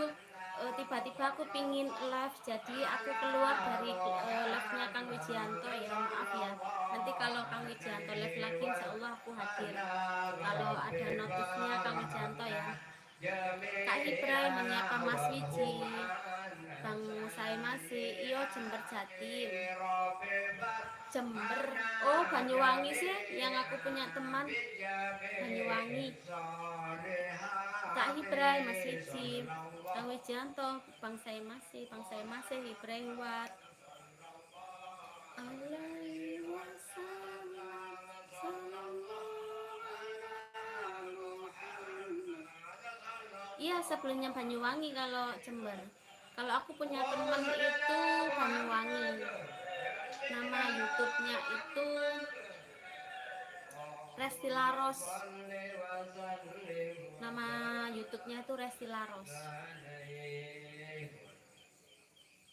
tiba-tiba aku pingin live, jadi aku keluar dari live-nya Kang Wijanto ya, maaf ya. Nanti kalau Kang Wijanto live lagi insya Allah aku hadir, kalau ada notifnya Kang Wijanto ya. Kak Ibrahim menyapa Mas Wiji, Bang saya masih iyo Jember Jatim. Jember, oh Banyuwangi sih yang aku punya teman, Banyuwangi. Kak Ibrahim Mas Wiji, Kang Wijanto, Bang saya masih Ibrahim Wat. Alaihi wasallam, iya sebelumnya Banyuwangi kalau Jember. Kalau aku punya teman itu Banyuwangi. Nama YouTube-nya itu Resti Laros. Nama YouTube-nya itu Resti Laros.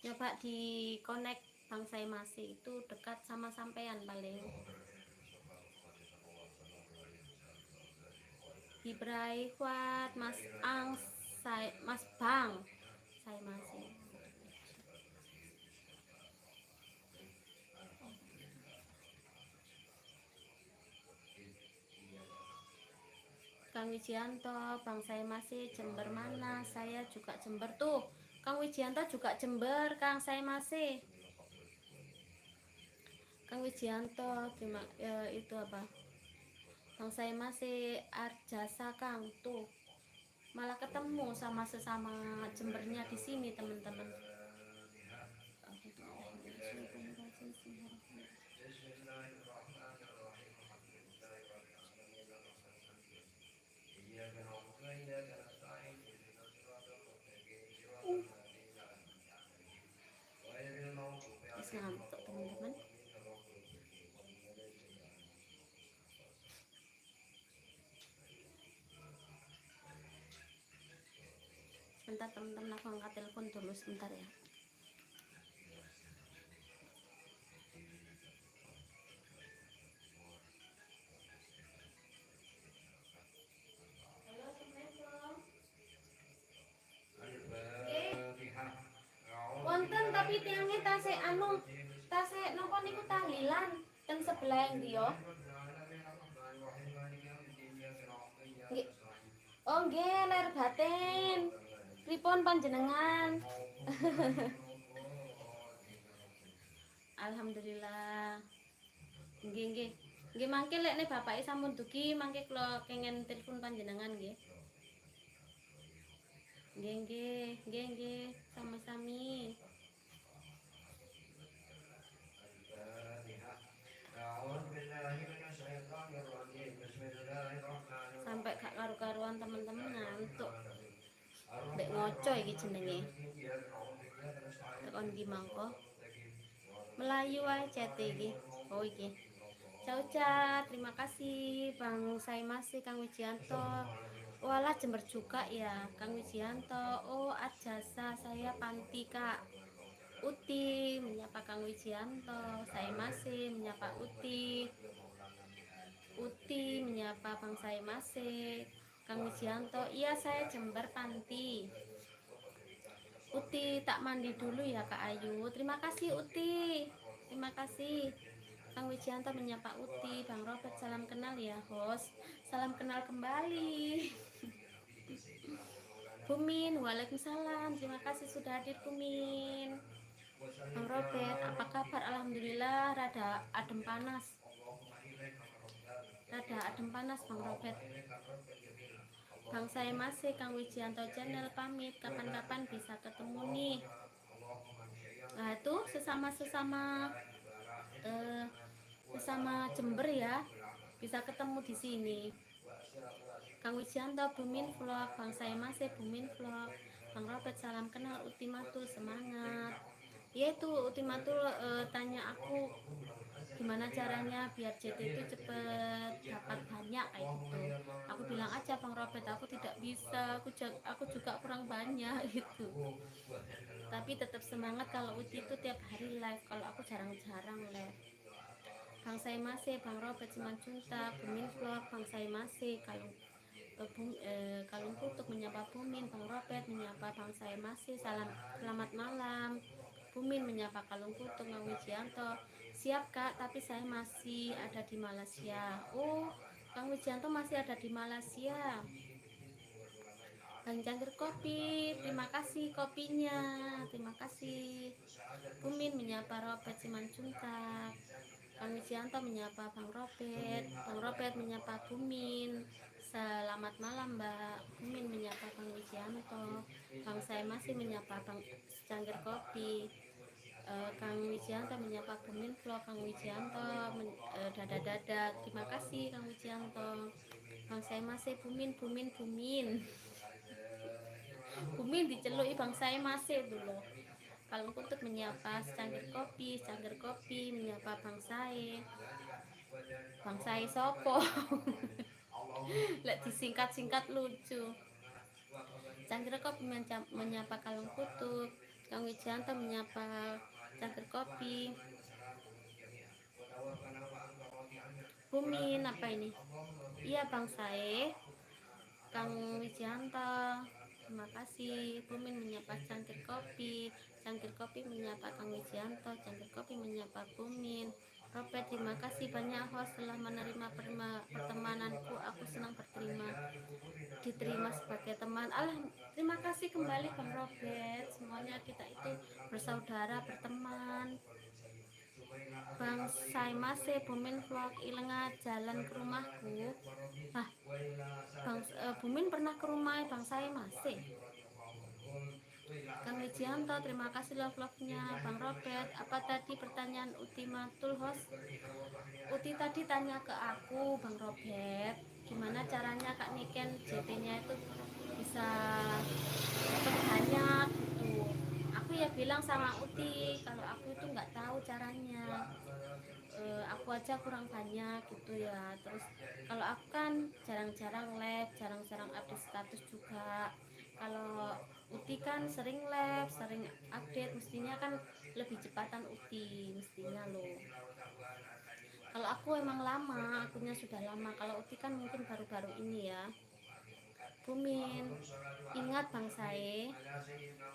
Coba di connect Bang saya masih, itu dekat sama sampean paling. Ibrahim Kuat, Mas Ang, Mas Bang saya masih. Kang Wijianto, Bang saya masih Jember mana? Saya juga Jember tuh. Kang Wijianto juga Jember, Kang saya masih. Kang Wijianto, terima itu apa? Bang saya masih Arjasa Kang tuh. Malah ketemu sama sesama Jembernya di sini teman-teman. Ngantuk teman-teman. Sebentar teman-teman, aku angkat telepon dulu sebentar ya. Wonten tapi tiangnya tasik anu, tasik nopo niku tahlilan ten sebelah yang dia. Oh nggih, ler batin. Pripun panjenengan? Alhamdulillah. Nggih nggih. Nggih mangke lek nek bapake sampun dugi mangke kula kengen telepon panjenengan nggih. Nggih nggih, sama-sami. Sampai gak karu-karuan teman-teman, ngantuk. Mbek ngoco iki jenenge. Tekon iki mangko. Melayu wae chat iki. Oh iki. Cauca, terima kasih Bang saya masih Kang Wijianto. Walah Jember juga ya Kang Wijianto. Oh Adjasa, saya Panti Kak. Uti menyapa Kang Wijianto. Saya masih menyapa Uti. Uti menyapa Bang saya masih Kang Wijianto. Iya saya Jember Panti. Uti tak mandi dulu ya Kak Ayu. Terima kasih Uti. Terima kasih. Kang Wijianto menyapa Uti. Bang Robert salam kenal ya host. Salam kenal kembali. Bumin, waalaikumsalam. Terima kasih sudah hadir Bumin. Bang Robert, apa kabar? Alhamdulillah, rada adem panas. Rada adem panas Bang Robert. Bang saya masih Kang Wijianto channel pamit. Kapan-kapan bisa ketemu nih. Nah itu sesama Jember ya, bisa ketemu di sini. Kang Wijianto Bumin vlog, Bang saya masih Bumin vlog. Bang Robert salam kenal. Ultimatul semangat. Ya itu Ultimatul tanya aku gimana caranya biar JT itu cepet dapat banyak kayak gitu. Aku bilang aja Bang Robert aku tidak bisa, aku juga kurang banyak gitu. Tapi tetap semangat kalau Uti itu tiap hari live, kalau aku jarang-jarang live. Bang saya masih Bang Robert Simanjuntak, Bumin Vlog, Bang saya masih Kalung Kutuk menyapa Bumin, Bang Robert menyapa Bang saya masih selamat malam. Bumin menyapa Kalung Kutuk, Bang Wijianto. Siap Kak, tapi saya masih ada di Malaysia. Oh, Bang Wijianto masih ada di Malaysia. Bang Jangkir Kopi, terima kasih kopinya, terima kasih. Bumin menyapa Robert Simanjuntak. Bang Wijianto menyapa Bang Robert menyapa Bumin. Selamat malam Mbak. Bumin menyapa Bang Wijianto. Bang saya masih menyapa Bang Cangkir Kopi. Kang Wijianto menyapa Bumin Vlog. Kang Wijianto dada. Terima kasih Kang Wijianto. Bang saya masih Bumin. Bumin dicelui Bang saya masih dulu. Kalau Kutuk menyapa Cangkir Kopi menyapa Bang Sai sopo. Lek disingkat-singkat lucu. Cangkir Kopi menyapa Kalung Kutub. Kang Wijanto menyapa Cangkir Kopi. Bumin apa ini? Iya Bang Sae, Kang Wijanto, terima kasih. Bumin menyapa Cangkir Kopi. Cangkir Kopi menyapa Kang Wijanto. Cangkir Kopi menyapa Bumin. Robert, terima kasih banyak host telah menerima pertemananku. Aku senang diterima sebagai teman. Terima kasih kembali Bang Robert. Semuanya kita itu bersaudara, berteman. Bang Saimase Bumin Vlog Ilenga jalan ke rumahku. Bumin pernah ke rumah Bang Saimase. Kang Wijianto, terima kasih vlognya Bang Robert. Apa tadi pertanyaan ultimatul host? Uti tadi tanya ke aku Bang Robert, gimana caranya Kak Niken JT-nya itu bisa dapat banyak gitu. Aku ya bilang sama Uti kalau aku itu nggak tahu caranya. Aku aja kurang banyak gitu ya. Terus kalau aku kan jarang-jarang live, jarang-jarang update status juga. Kalau Uti kan sering live, sering update, mestinya kan lebih cepatan Uti mestinya loh. Kalau aku emang lama, akunnya sudah lama. Kalau Uti kan mungkin baru-baru ini ya. Bumin, ingat Bang Sae.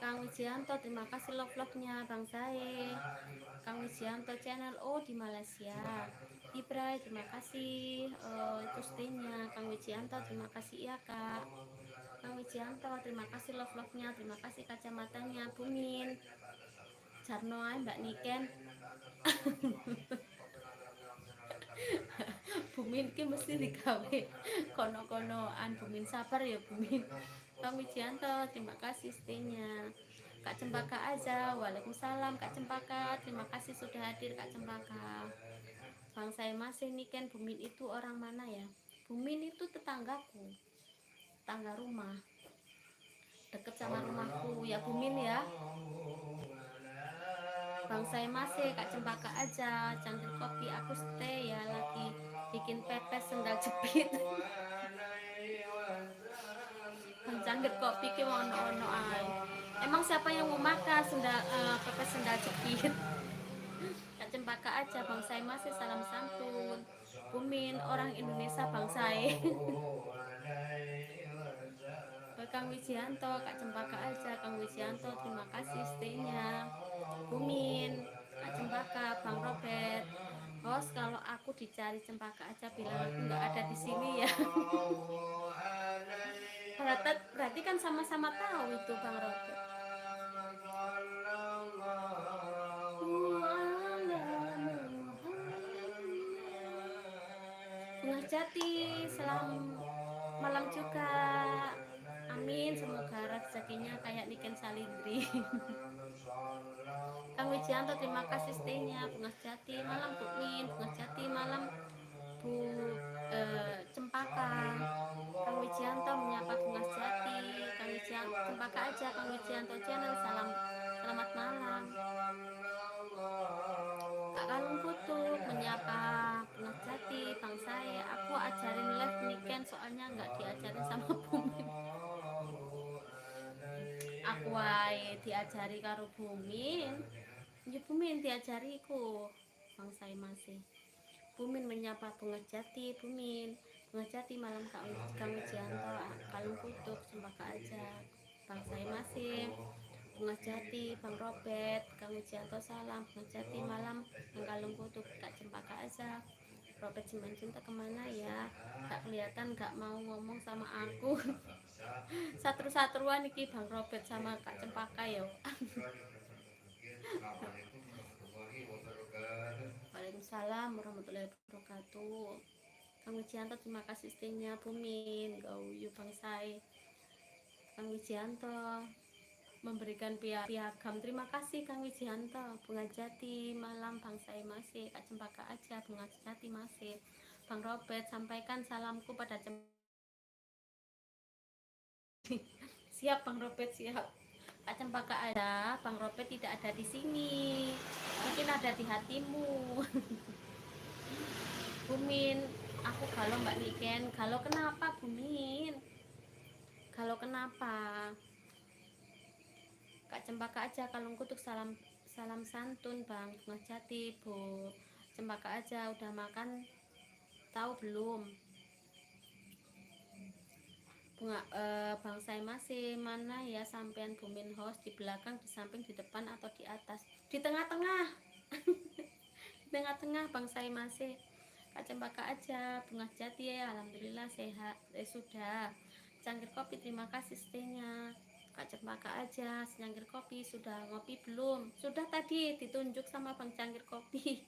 Kang Wijianto, terima kasih vlognya Bang Sae. Kang Wijianto channel di Malaysia. Ibrai, terima kasih itu stay-nya. Kang Wijianto, terima kasih ya Kak. Kang Wijianto, terima kasih vlognya, terima kasih kacamatanya. Bumin, Jarno Mbak Niken. Bumin ki mesti digawe kono-konoan. Bumin sabar ya Bumin. Kang Wijianto, terima kasih stay-nya. Kak Cempaka aja, waalaikumsalam Kak Cempaka, terima kasih sudah hadir Kak Cempaka. Bang saya masih Niken, Bumin itu orang mana ya? Bumin itu tetanggaku, tetangga rumah, deket sama rumahku ya Bumin ya. Bang saya masih Kak Cempaka aja, Cangkir Kopi aku stay ya, lagi bikin pepes sendal jepit. Bang Cangkir Kopi ke ono ay. Emang siapa yang mau makan pepes sendal jepit? Kak Cempaka aja, Bang saya masih salam santun. Bumin orang Indonesia Bang saya. Kang Wijianto, Kak Cempaka aja, Kang Wijianto, terima kasih stay-nya. Bumin, Kak Cempaka, Bang Robert. Host, kalau aku dicari Cempaka aja bilang aku nggak ada di sini ya. Berarti kan sama-sama tahu itu Bang Robert. Bunga Jati, selamat malam juga. Amin, semoga rezekinya kayak Niken Salindri. Kang Wijianto, terima kasih stay-nya. Bunga Jati, malam Bu Min. Bunga Jati, malam Bu Cempaka. Kang Wijianto menyapa Bunga Jati. Kang Wijianto, Cempaka aja, Kang Wijianto channel. Selamat malam. Kak Kalung Kutub menyapa Pengas Jati, Bang saya. Aku ajarin live niken soalnya nggak diajarin sama Bumi. Aku wae diajari karo Bumin. Ya Bumin diajariku. Bang saya masih. Bumin menyapa Pengas Jati, Bumin. Pengas Jati malam Kang Wijianto, Kalung Kutub, Cempaka aja. Bang saya masih. Pengas Jati, Bang Robert, Kang Wijianto salam. Pengas Jati malam, Kang Kalung Kutub, Kak Cempaka aja. Robert Simanjuntak kemana ya? Gak kelihatan, gak mau ngomong sama aku. Satru-satruan iki Bang Robert sama Kak Cempaka ya. Waalaikumsalam warahmatullahi wabarakatuh. Kang Wijianto terima kasih stay-nya. Bumin Gauyu Bang Sai. Kang Wijianto memberikan piagam. Terima kasih Kang Wijianto. Bunga Jati malam Bang Sai masih. Kak Cempaka aja, Bunga Jati masih. Bang Robert sampaikan salamku pada siap Bang Robert, siap. Kak Cempaka ada, Bang Robert tidak ada di sini. Mungkin ada di hatimu. Bumin, aku galau Mbak Niken. Galau kenapa Bumin? Galau kenapa? Kak Cempaka aja, Kalung Kutub salam santun Bang Bunga Jati. Bu Cempaka aja udah makan tahu belum? Bang saya masih mana ya sampean Bumin host, di belakang, di samping, di depan atau di atas? Di tengah-tengah. Di tengah-tengah Bang saya masih. Kak Cempaka aja, Bunga Jati ya, alhamdulillah sehat. Sudah. Cangkir kopi terima kasih stay-nya. Kak Cempaka aja, secangkir kopi sudah ngopi belum? Sudah tadi ditunjuk sama Bang Cangkir kopi.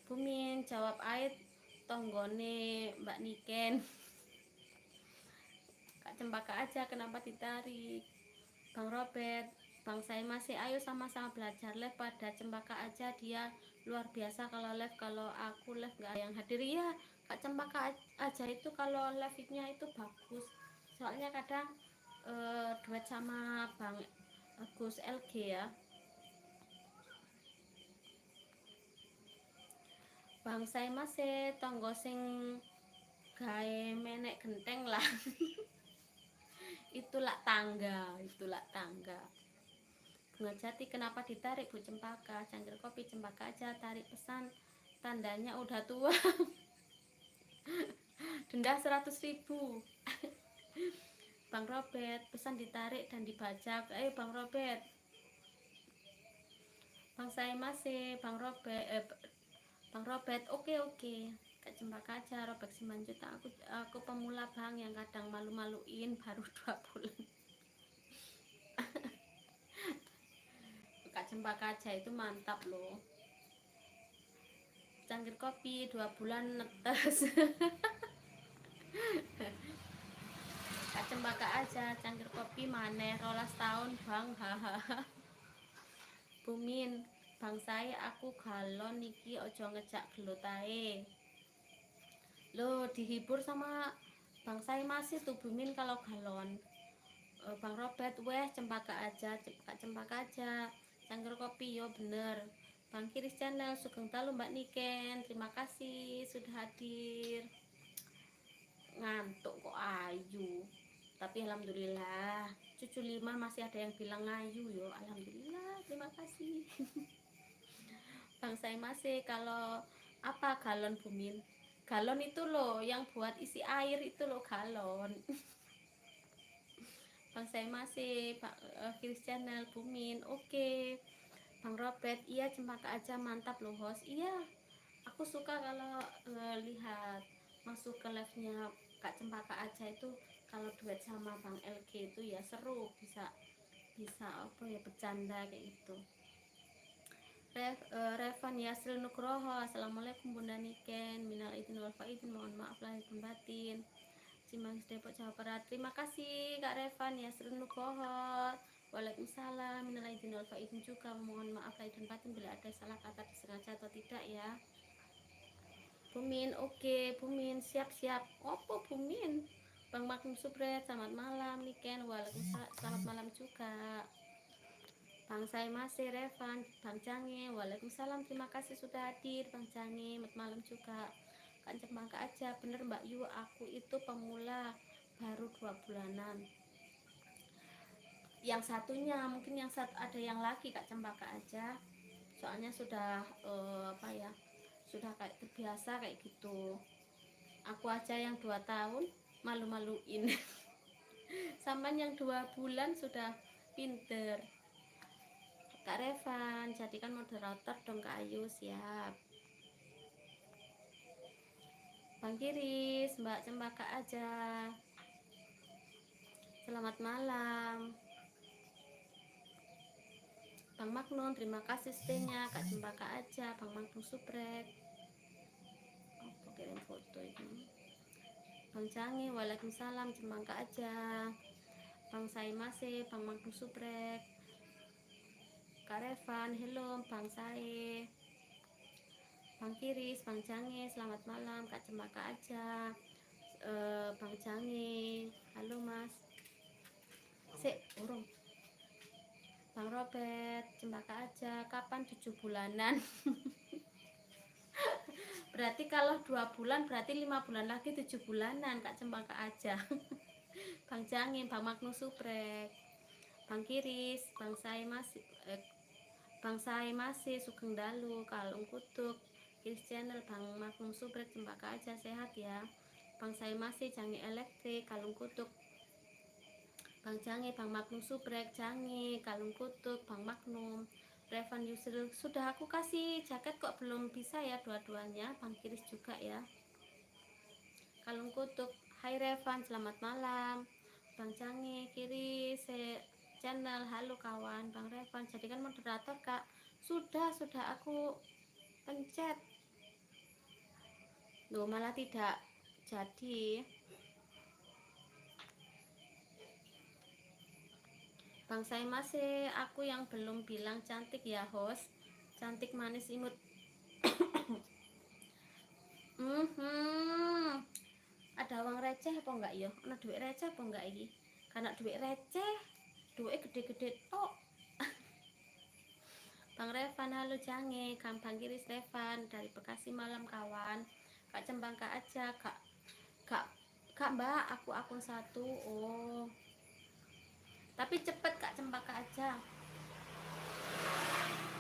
Bumin jawab ait tonggone Mbak Niken. Kak Cempaka aja kenapa ditarik? Bang Robert, Bang saya masih, ayo sama-sama belajar live pada Cempaka aja, dia luar biasa kalau live. Kalau aku live nggak ada yang hadir ya. Kak Cempaka aja itu kalau live-nya itu bagus, soalnya kadang duet sama Bang Gus LG ya. Bang saya masih tonggo sing gawe menek genteng lah. itulah tangga. Bunga Jati kenapa ditarik Bu Cempaka? Cangkir kopi Cempaka aja tarik pesan, tandanya udah tua. Denda 100.000. Bang Robert pesan ditarik dan dibajak. Ayo Bang Robert. Bang saya masih, Bang Robert oke. Kak Cempaka aja, Robert Simanjuntak. Aku pemula Bang yang kadang malu-maluin, baru 2 bulan. Kak Cempaka aja itu mantap loh. Cangkir kopi 2 bulan netes. Kak Cempaka aja, cangkir kopi maneh 12 tahun Bang. Hahaha. Bumin, Bang saya aku galon niki ojo ngejak gelut ae. Lo dihibur sama Bang saya masih tuh Bumin kalau galon. Bang Robert weh Cempaka aja, Kak Cempaka aja. Cangkir kopi yo bener. Bang Kiris channel sugeng dalu Mbak Niken. Terima kasih sudah hadir. Ngantuk kok ayu. Tapi alhamdulillah cucu 5 masih ada yang bilang ngayu yo. Alhamdulillah, terima kasih. Bang saya masih kalau apa galon Bumin? Galon itu loh yang buat isi air itu loh galon. Bang saya masih Pak Kiris channel Bumin. Oke. Bang Robert, iya Cempaka aja mantap loh host. Iya. Aku suka kalau lihat masuk ke live-nya Kak Cempaka aja itu, kalau duet sama Bang LG itu ya seru, bisa apa ya, bercanda kayak gitu. Revan Yasril Nugroho, assalamualaikum Bunda Niken, minal izin wal faizin, mohon maaf lahir batin. Cimanggis Depok Jawa Barat. Terima kasih Kak Revan Yasril Nugroho. Waalaikumsalam, minal izin wal faizin juga, mohon maaf lahir batin bila ada salah kata disengaja atau tidak ya. Bumin, oke, Bumin, siap-siap. Opo Bumin? Bang Magnum Supret, selamat malam, Niken. Waalaikumsalam, selamat malam juga. Bang saya masih Revan, Bang Cange, waalaikumsalam, terima kasih sudah hadir, Bang Cange, selamat malam juga. Kak Cempaka aja, bener Mbak Yu, aku itu pemula, baru 2 bulanan. Yang satunya, mungkin yang satu ada yang lagi Kak Cempaka aja, soalnya sudah apa ya, sudah kayak terbiasa kayak gitu. Aku aja yang 2 tahun malu-maluin. Saman yang 2 bulan sudah pinter. Kak Revan, jadikan moderator dong Kak Ayu, siap. Bang Kiris, Mbak Cempaka aja, selamat malam. Bang Magnum, terima kasih stay-nya. Kak Cempaka aja, Bang Magnum Suprek. Oh, kirim foto ini. Bang Cangi, waalaikumsalam, Cempaka aja. Bang Sai masih, Bang Magnum Suprek. Kak Revan, hello Bang Sai. Bang Kiris, Bang Cangi, selamat malam. Kak Cempaka aja. Bang Cangi, halo Mas. Sik, urung. Bang Robert, Cempaka aja. Kapan 7 bulanan? Berarti kalau 2 bulan berarti 5 bulan lagi 7 bulanan Kak Cempaka aja. Bang Cangi, Bang Magnus Suprek, Bang Kiris, Bang Sai masih Bang Sai masih Sugeng Dalu, Kalung Kutuk, Kiris Channel, Bang Magnum Suprek, Cempaka aja sehat ya. Bang Sai masih Cangi Elektrik, Kalung Kutuk, Bang Cangi, Bang Magnum Suprek, Cangi, Kalung Kutuk, Bang Magnum, Revan Yusril, sudah aku kasih jaket kok belum bisa ya dua-duanya. Bang Kiris juga ya. Kalung Kutuk, hai Revan, selamat malam. Bang Cangi, Kiris channel, halo kawan. Bang Revan, jadikan moderator Kak. Sudah aku pencet. Loh, malah tidak jadi. Bang saya masih, aku yang belum bilang cantik ya host. Cantik manis imut. Ada uang receh apa enggak ya? Ada duit receh apa enggak ini? Karena duit receh, duit gede-gede tok. Bang Revan, halo Jange, Bang Kiris Revan dari Bekasi malam kawan. Kak Cempaka aja, Kak Mbak, aku akun 1. Oh. Tapi cepet Kak Cempaka aja.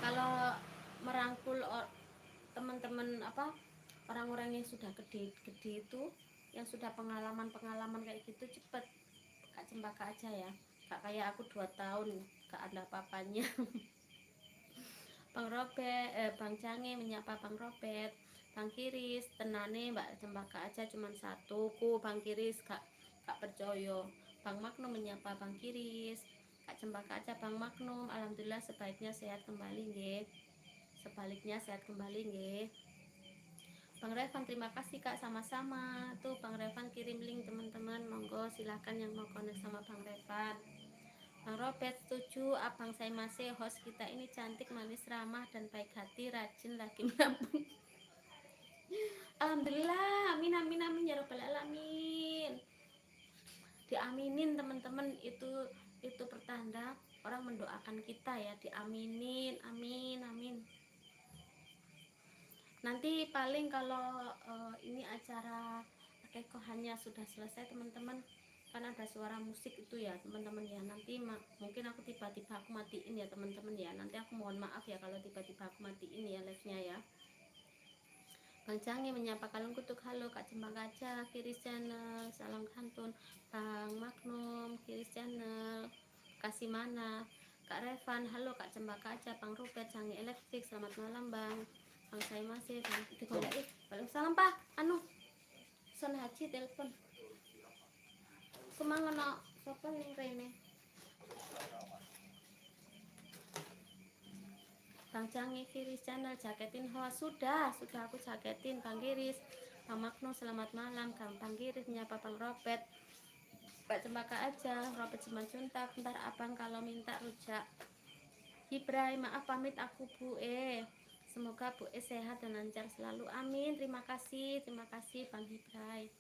Kalau merangkul teman-teman apa orang-orang yang sudah gede-gede itu, yang sudah pengalaman kayak gitu, cepet Kak Cempaka aja ya. Kak kayak aku 2 tahun gak ada apa-apanya. Bang Robert, Bang Cange menyapa Bang Robert. Bang Kiris, tenane Mbak Cempaka aja cuman 1 ku. Bang Kiris gak percaya. Bang Magnum menyapa Bang Kiris. Kak Cempaka aja Bang Magnum, alhamdulillah sebaiknya sehat kembali nggih. Sebaliknya sehat kembali nggih. Bang Revan, terima kasih Kak, sama-sama. Tuh Bang Revan kirim link teman-teman, monggo silahkan yang mau connect sama Bang Revan. Bang Robert setuju, abang saya masih host kita ini cantik, manis, ramah, dan baik hati, rajin, lagi menabung. Alhamdulillah, amin amin amin ya robbal alamin. Diaminin teman-teman, itu pertanda orang mendoakan kita ya, diaminin, amin amin. Nanti paling kalau ini acara kekohannya sudah selesai teman-teman, kan ada suara musik itu ya teman-teman ya, nanti mungkin aku tiba-tiba aku matiin ya teman-teman ya, nanti aku mohon maaf ya kalau tiba-tiba aku matiin ya live nya ya. Bang Cangi menyapa Kalung Kutuk, halo Kak Cempaka aja, Kiris Channel, salam kantun. Bang Magnum, Kiris Channel, kasih mana. Kak Revan, halo Kak Cempaka aja, Bang Rupert, Cangi Elektrik, selamat malam Bang. Bang saya masih, Bang digoleki. Waalaikumsalam Pak, anu son haji telepon kumangono sapa ning rene. Bang Cangi, Kiris Channel, jaketin host, sudah aku jaketin Bang Kiris. Bang Magnum, selamat malam. Bang Kiris menyapa Bang Robert. Pak Cempaka aja, Robert Simanjuntak. Bentar abang kalau minta rujak. Ibrahim, maaf pamit aku Bu. Semoga Bu sehat dan lancar selalu, amin. Terima kasih Bang Hibrai,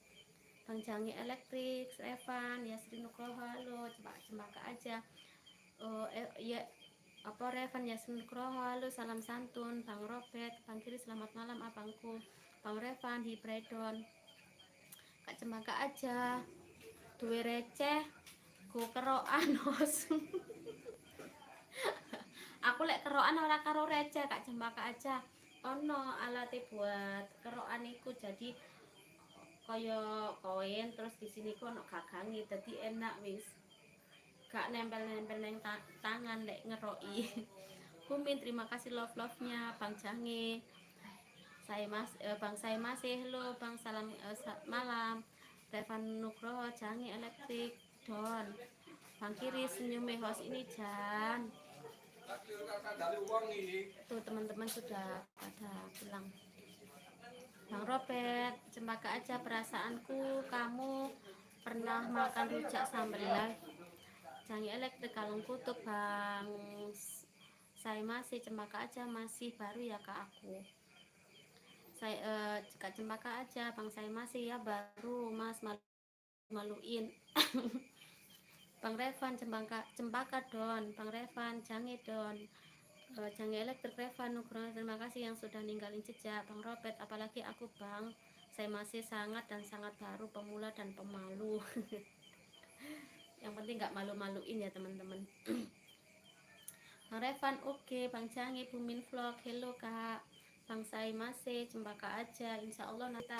Bang Jangi Elektrik, Evan, Yasri Nugroho, halo, cembaka aja. Ya apa Revan Yasri Nugroho, halo, salam santun. Bang Robert, Bang Kiri, selamat malam abangku. Bang Revan, Hibredon, Kak cembaka aja. Duwe receh, go kerokan hos. Aku lek kerokan ora karo receh Kak cembaka aja. Ono alate buat kerokan iku, jadi kaya koin terus di sini ku ono gagangi, jadi enak wis. Gak nempel-nempel neng tangan lek ngeroki. Kumin, terima kasih love-nya Bang Jange. Bang saya masih lo Bang, salam malam. Revan Nugroho, Jange Elektrik, Don. Bang Kiri senyum host ini Jan. Tuh teman-teman sudah pada pulang. Bang Robert, cembaka aja perasaanku, kamu pernah makan rujak sambal live. Jangan elektrik kalung kutub. Bang saya masih cembaka aja, masih baru ya Kak aku. Saya Kak cembaka aja, Bang saya masih ya baru Mas, maluin. Bang Revan cembaka Don, Bang Revan jangan Don. Jangan elektrik Revan Nugroho, terima kasih yang sudah ninggalin jejak. Bang Robert, apalagi aku Bang, saya masih sangat dan sangat baru, pemula dan pemalu. Yang penting nggak malu-maluin ya teman-teman. Bang Revan oke. Bang Jangi, Bumin Vlog, hello Kak. Bang saya masih cembaka aja, insya Allah nanti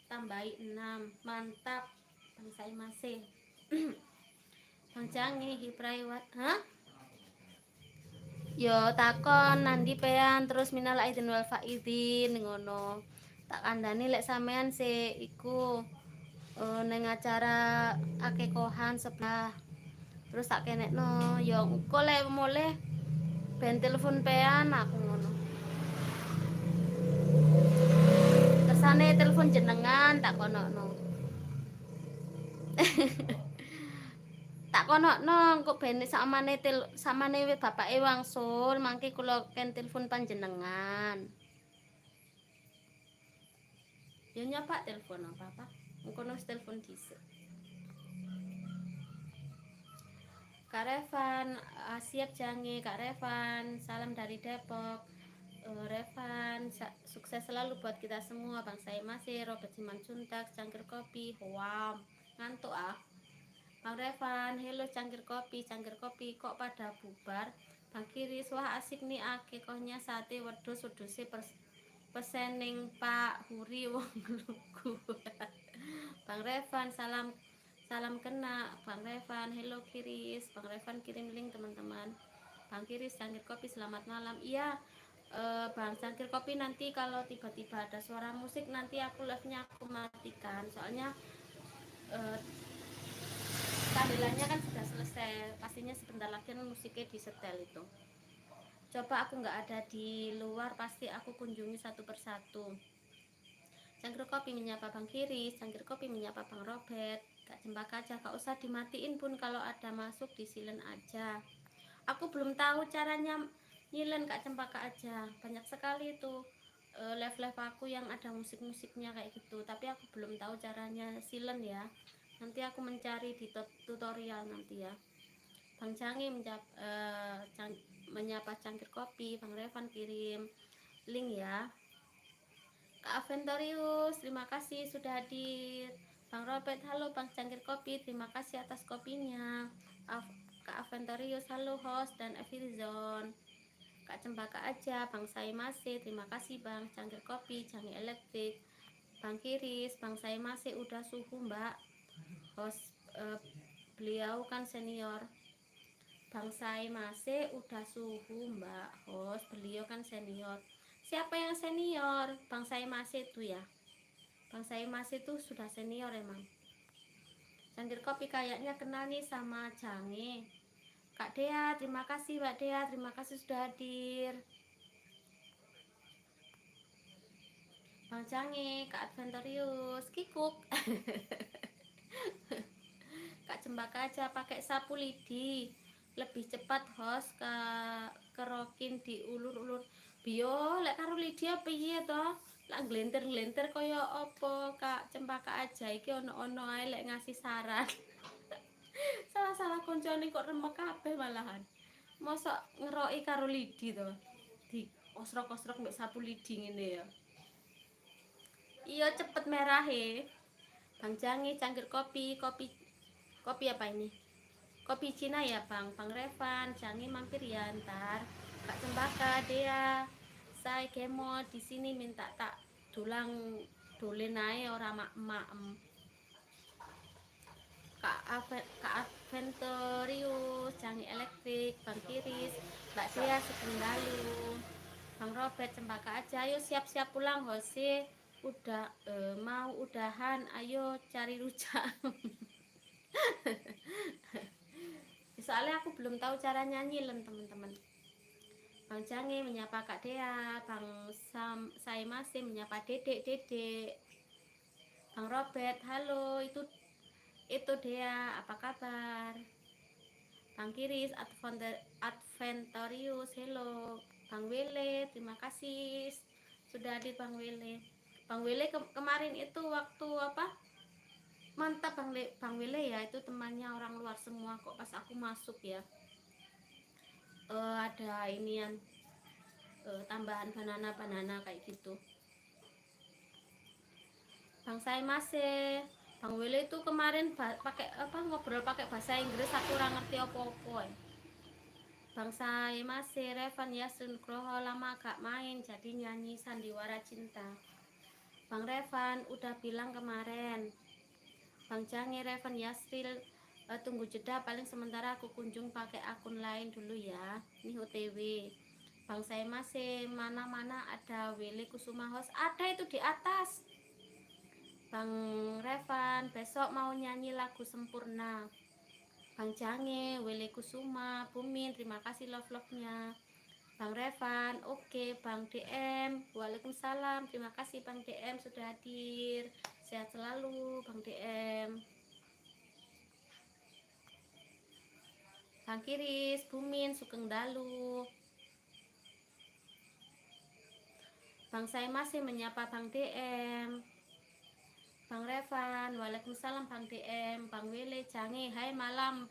tambahi 6, mantap Bang saya masih. Bang Jangi Hipraiwat, hah? Yo takon nandi pean terus minal aidin wal faidin ngono. Tak kandani lek sampean se iku neng acara akekohan sebelah. Terus tak kenekno yo engko lek mulih ben telepon pean aku ngono. Kersane telepon jenengan tak konokno. Tak konokno engko ben samane bapake wangsul mangke kula ken telepon panjenengan. Yo nyoba telepon apa-apa. Engko nus telepon dhisik. Kak Revan, siap Jange. Kak Revan, salam dari Depok. Revan, sukses selalu buat kita semua. Bang saya masih Robert Simanjuntak, cangkir kopi. Wow, ngantuk ah. Bang Revan, hello cangkir kopi kok pada bubar. Bang Kiris, wah asik nih akekohnya sate wedhus-wedhuse pesening Pak Huri wong lugu. Bang Revan, salam kena. Bang Revan, hello Kiris. Bang Revan kirim link teman-teman. Bang Kiris, cangkir kopi selamat malam. Iya Bang cangkir kopi, nanti kalau tiba-tiba ada suara musik nanti aku live-nya aku matikan, soalnya tahlilannya kan sudah selesai, pastinya sebentar lagi kan musiknya disetel itu. Coba aku nggak ada di luar pasti aku kunjungi satu persatu. Cangkir kopi menyapa Bang Kiri, cangkir kopi menyapa Bang Robert. Kak cembaka aja, gak usah dimatiin pun, kalau ada masuk disilen aja. Aku belum tahu caranya nyilen Kak cembaka aja, banyak sekali itu live-live aku yang ada musik-musiknya kayak gitu, tapi aku belum tahu caranya silen ya. Nanti aku mencari di tutorial nanti ya. Bang Cangi menyapa cangkir kopi. Bang Revan kirim link ya. Kak Aventorius, terima kasih sudah hadir. Bang Robert, halo Bang cangkir kopi, terima kasih atas kopinya. Kak Aventorius, halo host dan Evirzon. Kak cembaka aja, Bang saya masih, terima kasih Bang cangkir kopi, Jangi elektrik. Bang Kiris, Bang saya masih udah suhu Mbak. Host beliau kan senior. Bang saya masih udah suhu Mbak host, beliau kan senior. Siapa yang senior? Bang saya masih itu ya. Bang saya masih itu sudah senior emang. Cangkir kopi kayaknya kenal nih sama Jange. Kak Dea, terima kasih Mbak Dea, terima kasih sudah hadir. Bang Jange, Kak Adventorius, Kikuk. Kak cembaka aja pakai sapu lidi, lebih cepat host kerokin diulur-ulur. Biyo lek karo Lydia piye to? Lek glenter-glenter kaya apa Kak Cempaka Aja iki ono-ono ae lek ngasih saran. Salah-salah koncone kok remek kabeh malahan. Mosok ngeroki karo lidi to. Di osrok-osrok mbek sapu lidi ngene ya. Iya cepet merahe. Bang Jangi cangkir kopi, kopi apa ini? Kopi Cina ya Bang. Bang Revan, Jangi mampir ya ntar. Kak Cempaka, Dea, saya kemo di sini minta tak dulang dolen ae ora mak-mak. Kak Aventorius, Jangi Elektrik, Bang Kiris, Mbak Dea Sekendalu, Bang Robert Cempaka Aja, ayo siap-siap pulang Hose. Udah mau udahan, ayo cari rujak. Soalnya aku belum tahu cara nyanyi len teman-teman. Bang Jangi menyapa Kak Dea, Bang saya masih menyapa Dedek. Bang Robert, halo, itu Dea, apa kabar? Bang Kiris, Adventorius, hello. Bang Wele, terima kasih sudah hadir Bang Wele. Bang Wele kemarin itu waktu apa? Mantap Bang Wele ya, itu temannya orang luar semua kok pas aku masuk ya. Ada inian tambahan banana kayak gitu. Bang saya masih Bang Wele itu kemarin pakai apa ngobrol pakai bahasa Inggris aku kurang ngerti apa-apa. Bang saya masih Revan Yasun Kroho lama gak main jadi nyanyi sandiwara cinta. Bang Revan udah bilang kemarin. Bang Jangi Revan Yasril tunggu jeda paling sementara aku kunjung pakai akun lain dulu ya. Ini OTW. Bang saya masih mana-mana ada Willy Kusuma Host ada itu di atas. Bang Revan besok mau nyanyi lagu Sempurna. Bang Jange, Willy Kusuma, Bumin, terima kasih love-nya. Bang Revan, oke. Bang DM, waalaikumsalam, terima kasih Bang DM sudah hadir. Sehat selalu Bang DM. Bang Kiris, Bumin, Sugeng Dalu. Bang saya masih menyapa Bang DM. Bang Revan, waalaikumsalam Bang DM. Bang Wele, Jange, hai malam.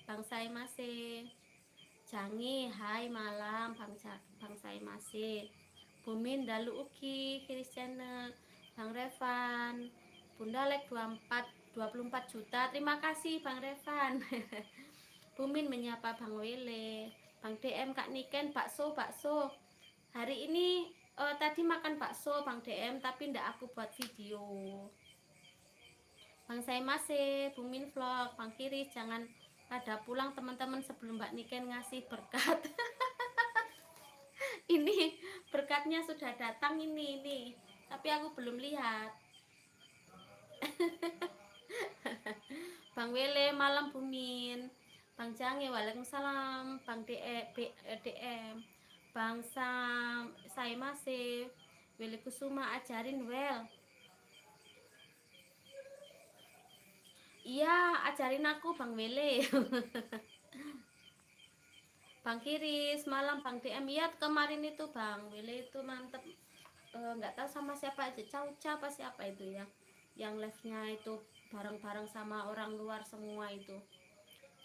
Bang saya masih. Jangi, hai malam Bang saya masih. Bumin Dalu Uki, Kiris Channel. Bang Revan, Bunda Lek 24 juta. Terima kasih Bang Revan. Bumin menyapa Bang Wele. Bang DM Kak Niken, bakso. Hari ini tadi makan bakso Bang DM tapi ndak aku buat video. Bang saya masih, Bumin vlog, Bang Kiris jangan pada pulang teman-teman sebelum Mbak Niken ngasih berkat. Ini berkatnya sudah datang ini. Tapi aku belum lihat. Bang Wele malam Bumin. Bang Jange waalaikumsalam. Bang DM. Bang saya masih. Wele Kusuma ajarin well. Iya, ajarin aku Bang Wele. Bang Kiris malam Bang DM ya kemarin itu Bang Wele itu mantep. Nggak tahu sama siapa aja, Cauca apa siapa itu ya yang live-nya itu bareng-bareng sama orang luar semua itu.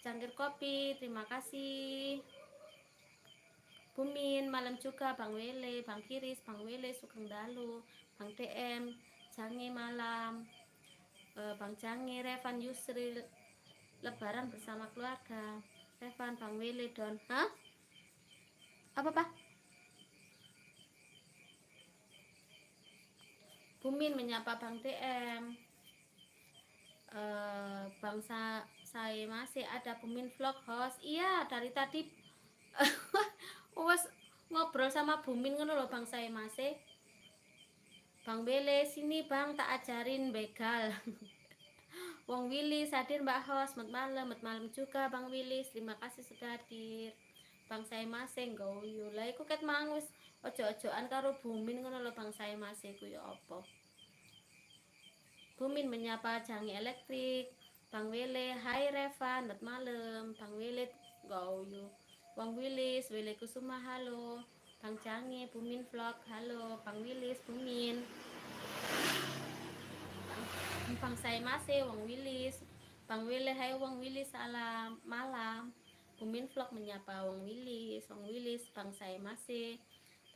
Cangkir kopi, terima kasih. Bumin malam juga Bang Wele, Bang Kiris, Bang Wele, Sugeng Dalu, Bang DM, Jange malam. Bang Jange, Revan Yusril lebaran bersama keluarga. Revan, Bang Wele Don. Hah? Apa? Bumin menyapa Bang DM. Bangsa saya masih ada Bumin vlog host. Iya, dari tadi wes ngobrol sama Bumin ngono loh Bang saya masih. Bang Bele sini Bang tak ajarin begal. Wong Willy hadir Mbak host, selamat malam juga Bang Willy. Terima kasih sudah hadir. Bang saya masih nggoyo. Lah iku ket mang wis ojo-ojoan karo Bumin ngono lho Bang saya masih ku ya apa. Bumin menyapa Jangi Elektrik. Bang Wele, hai Revan, selamat malam. Bang Wele, goyo. Bang Willis, Wele Kusuma, halo. Bang Jange, Bumin Vlog, halo. Bang Wilis, Bumin. Bang saya masih Wong Wilis. Bang Wilis, hai Wong Wilis, salam malam. Bumin Vlog menyapa Wong Wilis, Wong Wilis, Bang saya masih.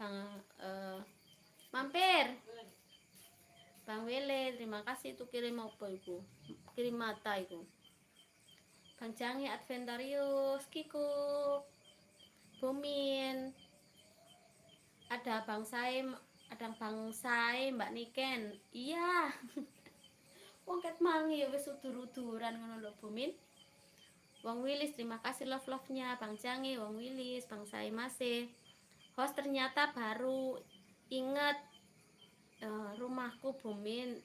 Bang mampir. Bang Wele, terima kasih itu kirim apa itu? Kirim mata itu. Bang Jange Adventarius, Kiko, Bumin. Ada Bang Saim, ada Bang Saim, Mbak Niken. Iya. Wong ket mangi ya wis udur-uduran ngono lho Bumin. Wong Wilis, terima kasih love-love-nya. Bang Jange, Wong Wilis, Bang Saim masih. Host ternyata baru inget rumahku Bumin.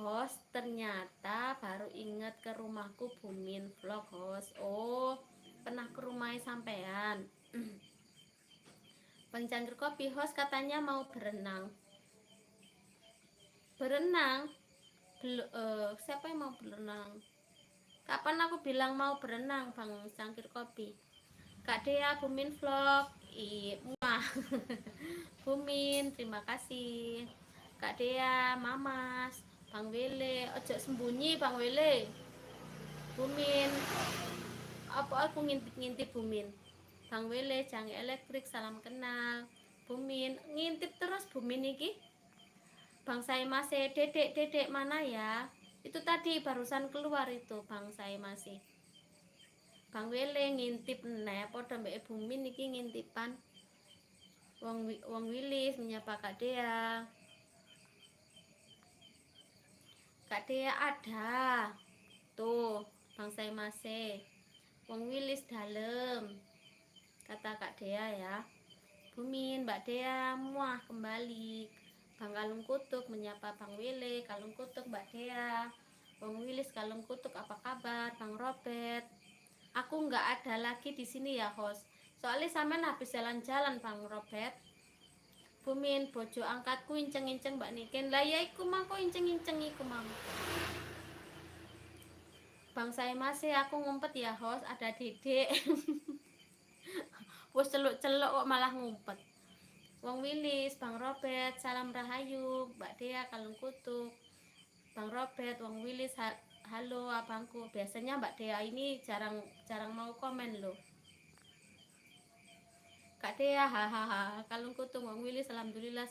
Host ternyata baru inget ke rumahku Bumin Vlog host. Oh, pernah ke rumahnya sampean. Bang Cangkir Kopi host katanya mau berenang. Berenang? Siapa yang mau berenang? Kapan aku bilang mau berenang, Bang Cangkir Kopi? Kak Dea, Bumin Vlog. Muah. Bumin, terima kasih. Kak Dea, Mamas, Bang Wele, ojo sembunyi Bang Wele. Bumin, apa aku ngintip-ngintip Bumin. Bang Wele, Jange Elektrik, salam kenal. Bumin, ngintip terus Bumin iki. Bang saya masih, dedek mana ya? Itu tadi barusan keluar itu Bang saya masih. Bang Wele ngintip podo mbek Bumin iki ngintipan. Wong Wilis menyapa Kak Dea. Kak Dea ada. Tuh, Bang saya masih. Wong Wilis dalem. Kata Kak Dea ya. Bumin, Mbak Dea, muah kembali. Bang Kalung Kutuk menyapa Bang Wile, Kalung Kutuk Mbak Dea. Wong Wilis, Kalung Kutuk, apa kabar? Bang Robert. Aku nggak ada lagi di sini ya host. Soalnya sampean habis jalan-jalan Bang Robert. Bumin, bojo angkatku inceng-inceng Mbak Niken. Lah ya iku mang kok inceng-inceng iku mang. Bang saya masih aku ngumpet ya host, ada dedek. Wes celuk-celuk kok malah ngumpet. Wong Wilis, Bang Robert, salam rahayu, Mbak Dea, Kalung Kutuk. Bang Robert, Wong Wilis, halo abangku. Biasanya Mbak Dea ini jarang mau komen loh. Kak Dea, hahaha. Kalung Kutuk, Wong Wilis, alhamdulillah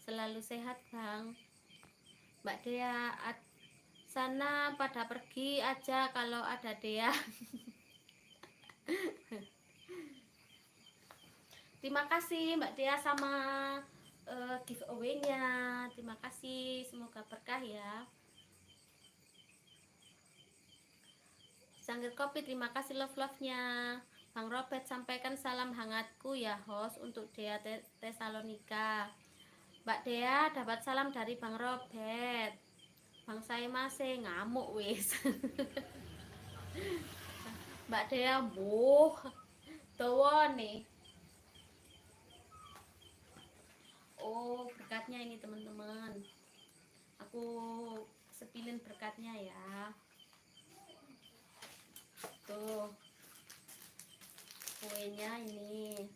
selalu sehat Bang. Mbak Dea, sana pada pergi aja kalau ada Dea. Terima kasih Mbak Dea sama giveaway-nya. Terima kasih, semoga berkah ya. Cangkir Kopi, terima kasih love-love-nya. Bang Robert, sampaikan salam hangatku ya host untuk Dea Tesalonika. Mbak Dea dapat salam dari Bang Robert. Bang saya masih ngamuk wis. Mbak Dea buh dawa nih. Oh, berkatnya ini teman-teman. Aku sepilin berkatnya ya. Tuh. Kuenya ini.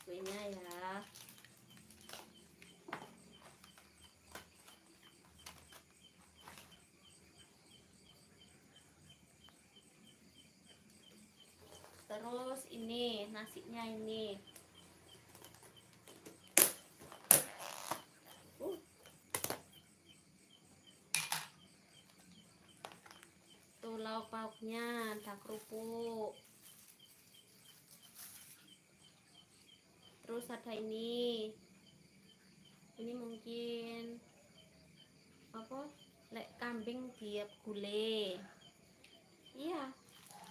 Kuenya ya. Terus ini nasinya ini. Tuh lauk pauknya, ada kerupuk. Terus ada ini. Ini mungkin apa? Lek kambing diep gulai. Iya.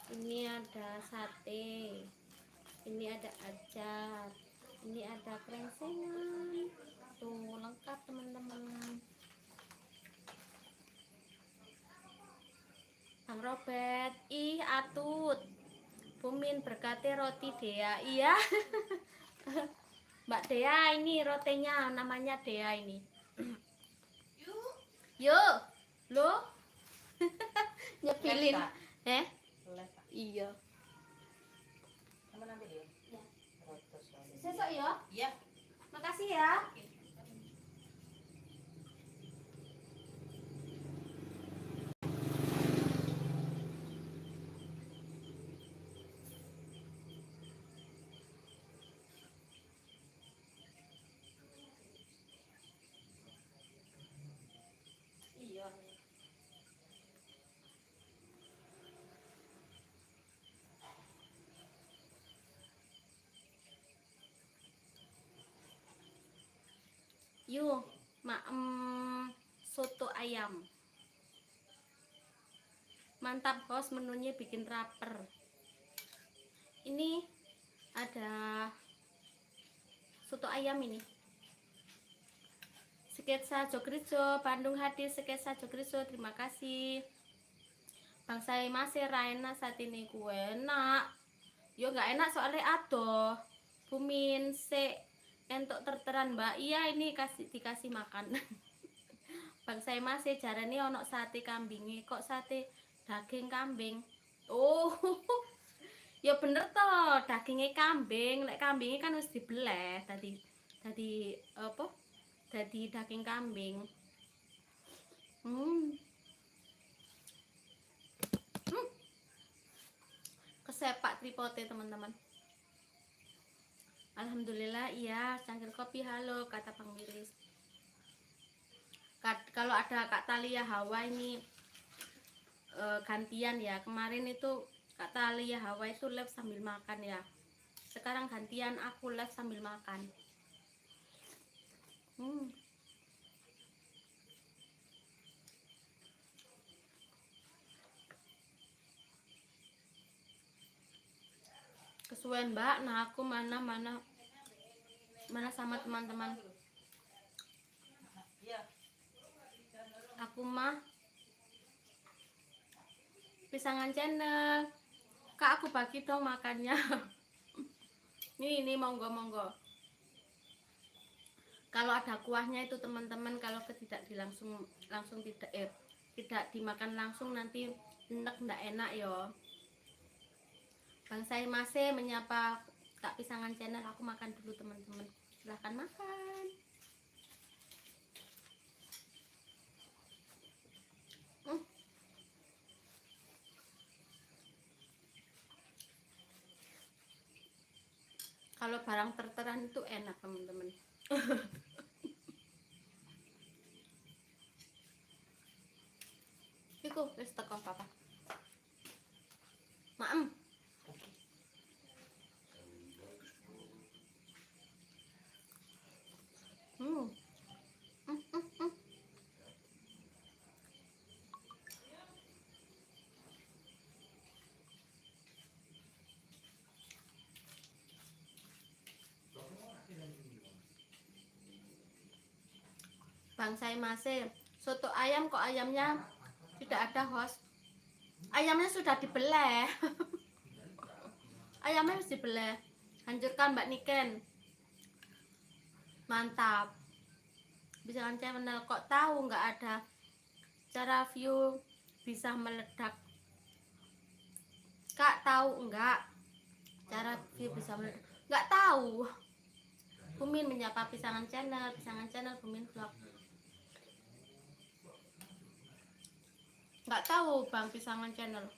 Ini ada sate. Ini ada acar. Ini ada krengsengan. Tuh lengkap teman-teman. Bang Robert, ih atut. Bumin berkati roti Dea. Iya. Mbak Dea ini rotinya namanya Dea ini. Yuk. Lo nyepilin. Iya. Teman ambil ya. Ya. Rotos. Sesok ya. Iya. Makasih ya. Iya. Yuk, soto ayam. Mantap bos, menunya bikin rapper. Ini ada soto ayam ini. Sketsa Jogrijo, Bandung hadir sketsa Jogrijo, terima kasih. Bang saya masih Raina saat ini ku enak. Yo nggak enak soalnya adoh. Bumin se entuk terteran mbak. Iya ini dikasih makan. Bang saya masih jarane ono sate kambingi. Kok sate daging kambing? Oh, ya bener toh dagingnya kambing. Lek kambingnya kan harus dibelah tadi apa? Tadi daging kambing. Kesepak tripote teman-teman. Alhamdulillah iya, cangkir kopi halo kata pengwiris. Kalau ada Kak Talia Hawa ini gantian ya. Kemarin itu Kak Talia Hawa itu live sambil makan ya. Sekarang gantian aku live sambil makan. Kesuwen mbak, nah aku mana sama teman-teman. Aku mah pisangan channel. Kak aku bagi dong makannya. Ini monggo. Kalau ada kuahnya itu teman-teman, kalau tidak langsung tidak dimakan langsung nanti ndak enak yo. Bang saya masih menyapa Kak Pisangan channel, aku makan dulu teman-teman. Silahkan makan. Kalau barang terteran itu enak teman-teman. Iku wis teko papa. Maem. Bang saya masih soto ayam kok ayamnya tidak ada host. Ayamnya sudah dibelah. Ayamnya harus dibelah. Hancurkan Mbak Niken. Mantap. Bisa kan channel kok tahu nggak ada cara view bisa meledak. Kak tahu enggak cara view bisa meledak? Nggak tahu. Bumin menyapa Pisangan channel Bumin vlog. Nggak tahu Bang Pisangan channel.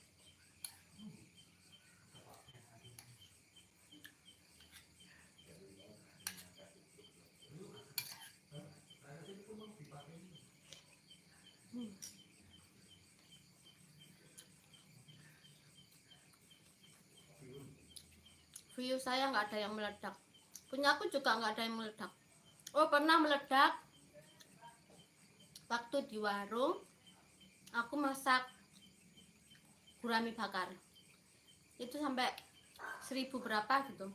View saya nggak ada yang meledak. Punya aku juga nggak ada yang meledak. Oh pernah meledak waktu di warung. Aku masak gurami bakar. Itu sampai 1000 berapa gitu.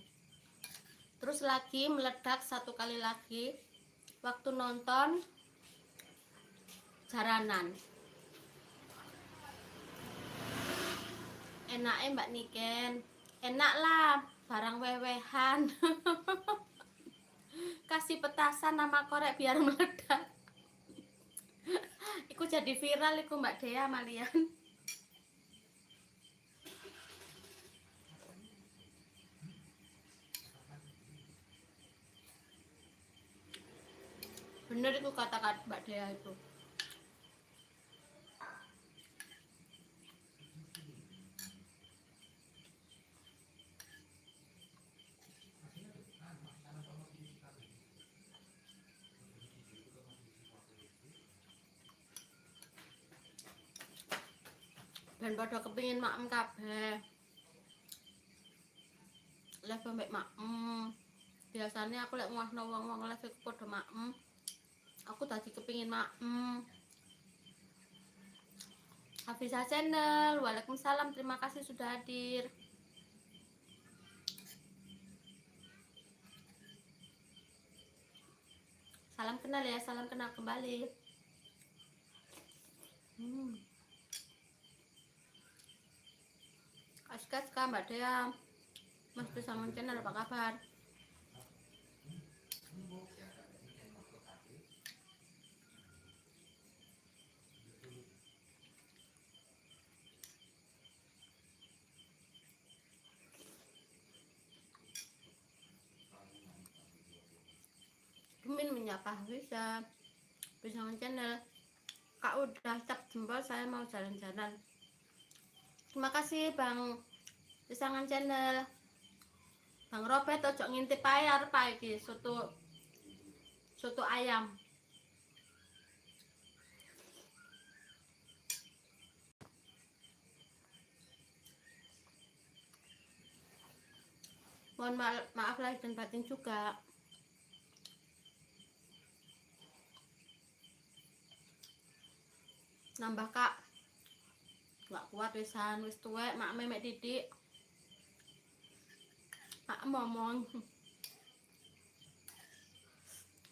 Terus lagi meledak satu kali lagi waktu nonton Jaranan. Enaknya Mbak Niken. Enak lah, barang wewehan. Kasih petasan nama korek biar meledak. Iku jadi viral iku Mbak Dea malian. Bener itu kata-kata Mbak Dea itu. Dan pada kepingin maem kabeh. Live mbek maem. Biasanya aku lek nguasno wong-wong live iku padha maem. Aku tadi kepingin maem. Hafisa Channel, waalaikumsalam, terima kasih sudah hadir. Salam kenal ya, salam kenal kembali. Kasih Mbak Dea, Mas Pisangon Channel apa kabar? Min menyapa bisa Pisangon Channel. Kak udah cap jempol, saya mau jalan-jalan. Terima kasih Bang Pisangon Channel. Bang Robert ojo ngintip ae arep iki soto ayam. Mohon maaf lahir dan batin juga. Nambah Kak, nggak kuat wisan, wis tuwek mak memek didik. Mak ngomong.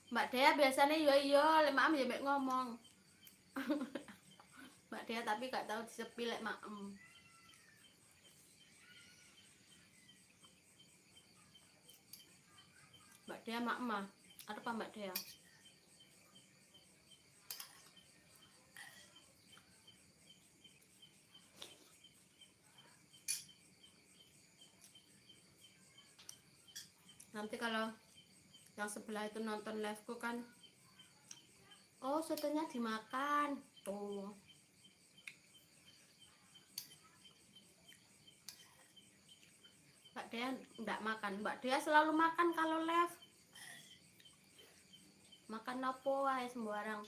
Mbak Dea biasanya yo lek mak ya mek ngomong. Mbak Dea tapi gak tahu disepi lek mak. Mbak Dea mak mah. Apa Mbak Dea? Nanti kalau yang sebelah itu nonton liveku kan, oh sotonya dimakan tuh. Mbak Dea enggak makan. Mbak Dea selalu makan kalau live. Makan nopo wae sembarang.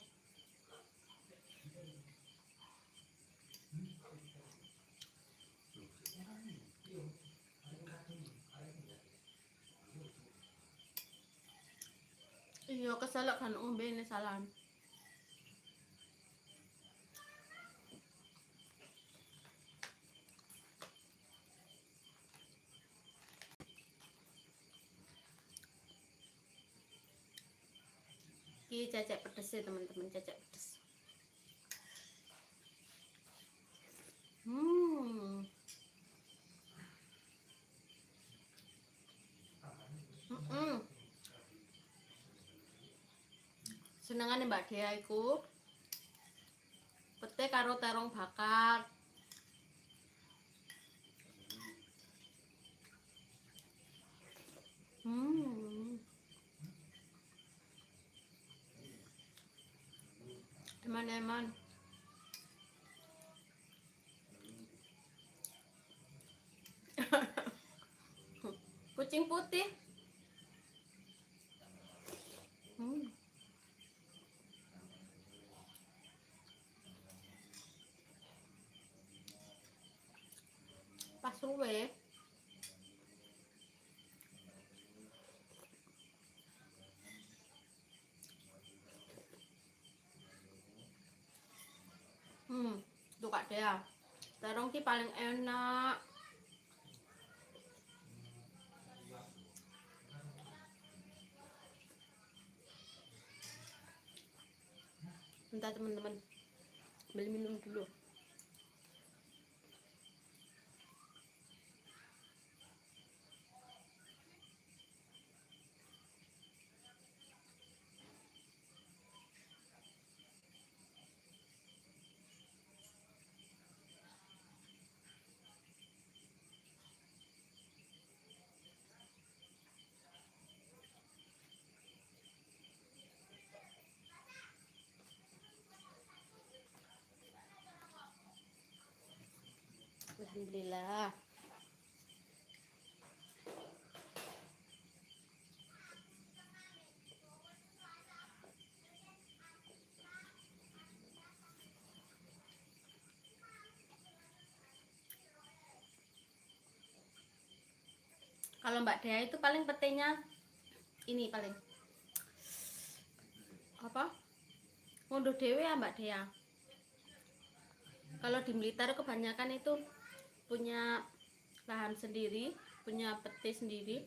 Iya keselak kan umbe ini salam. Ki cecek pedes ya teman-teman, cecek pedes. Senengane Mbak Dea iku pete karo terong bakar. Eman-eman. Kucing putih. Pas suwe. Tuh Kak Dea. Terong ki paling enak. Bentar teman-teman, beli minum dulu. Alhamdulillah. Kalau Mbak Dea itu paling petenya ini paling apa? Ngunduh dewe ya Mbak Dea. Kalau di Blitar kebanyakan itu punya lahan sendiri, punya peti sendiri.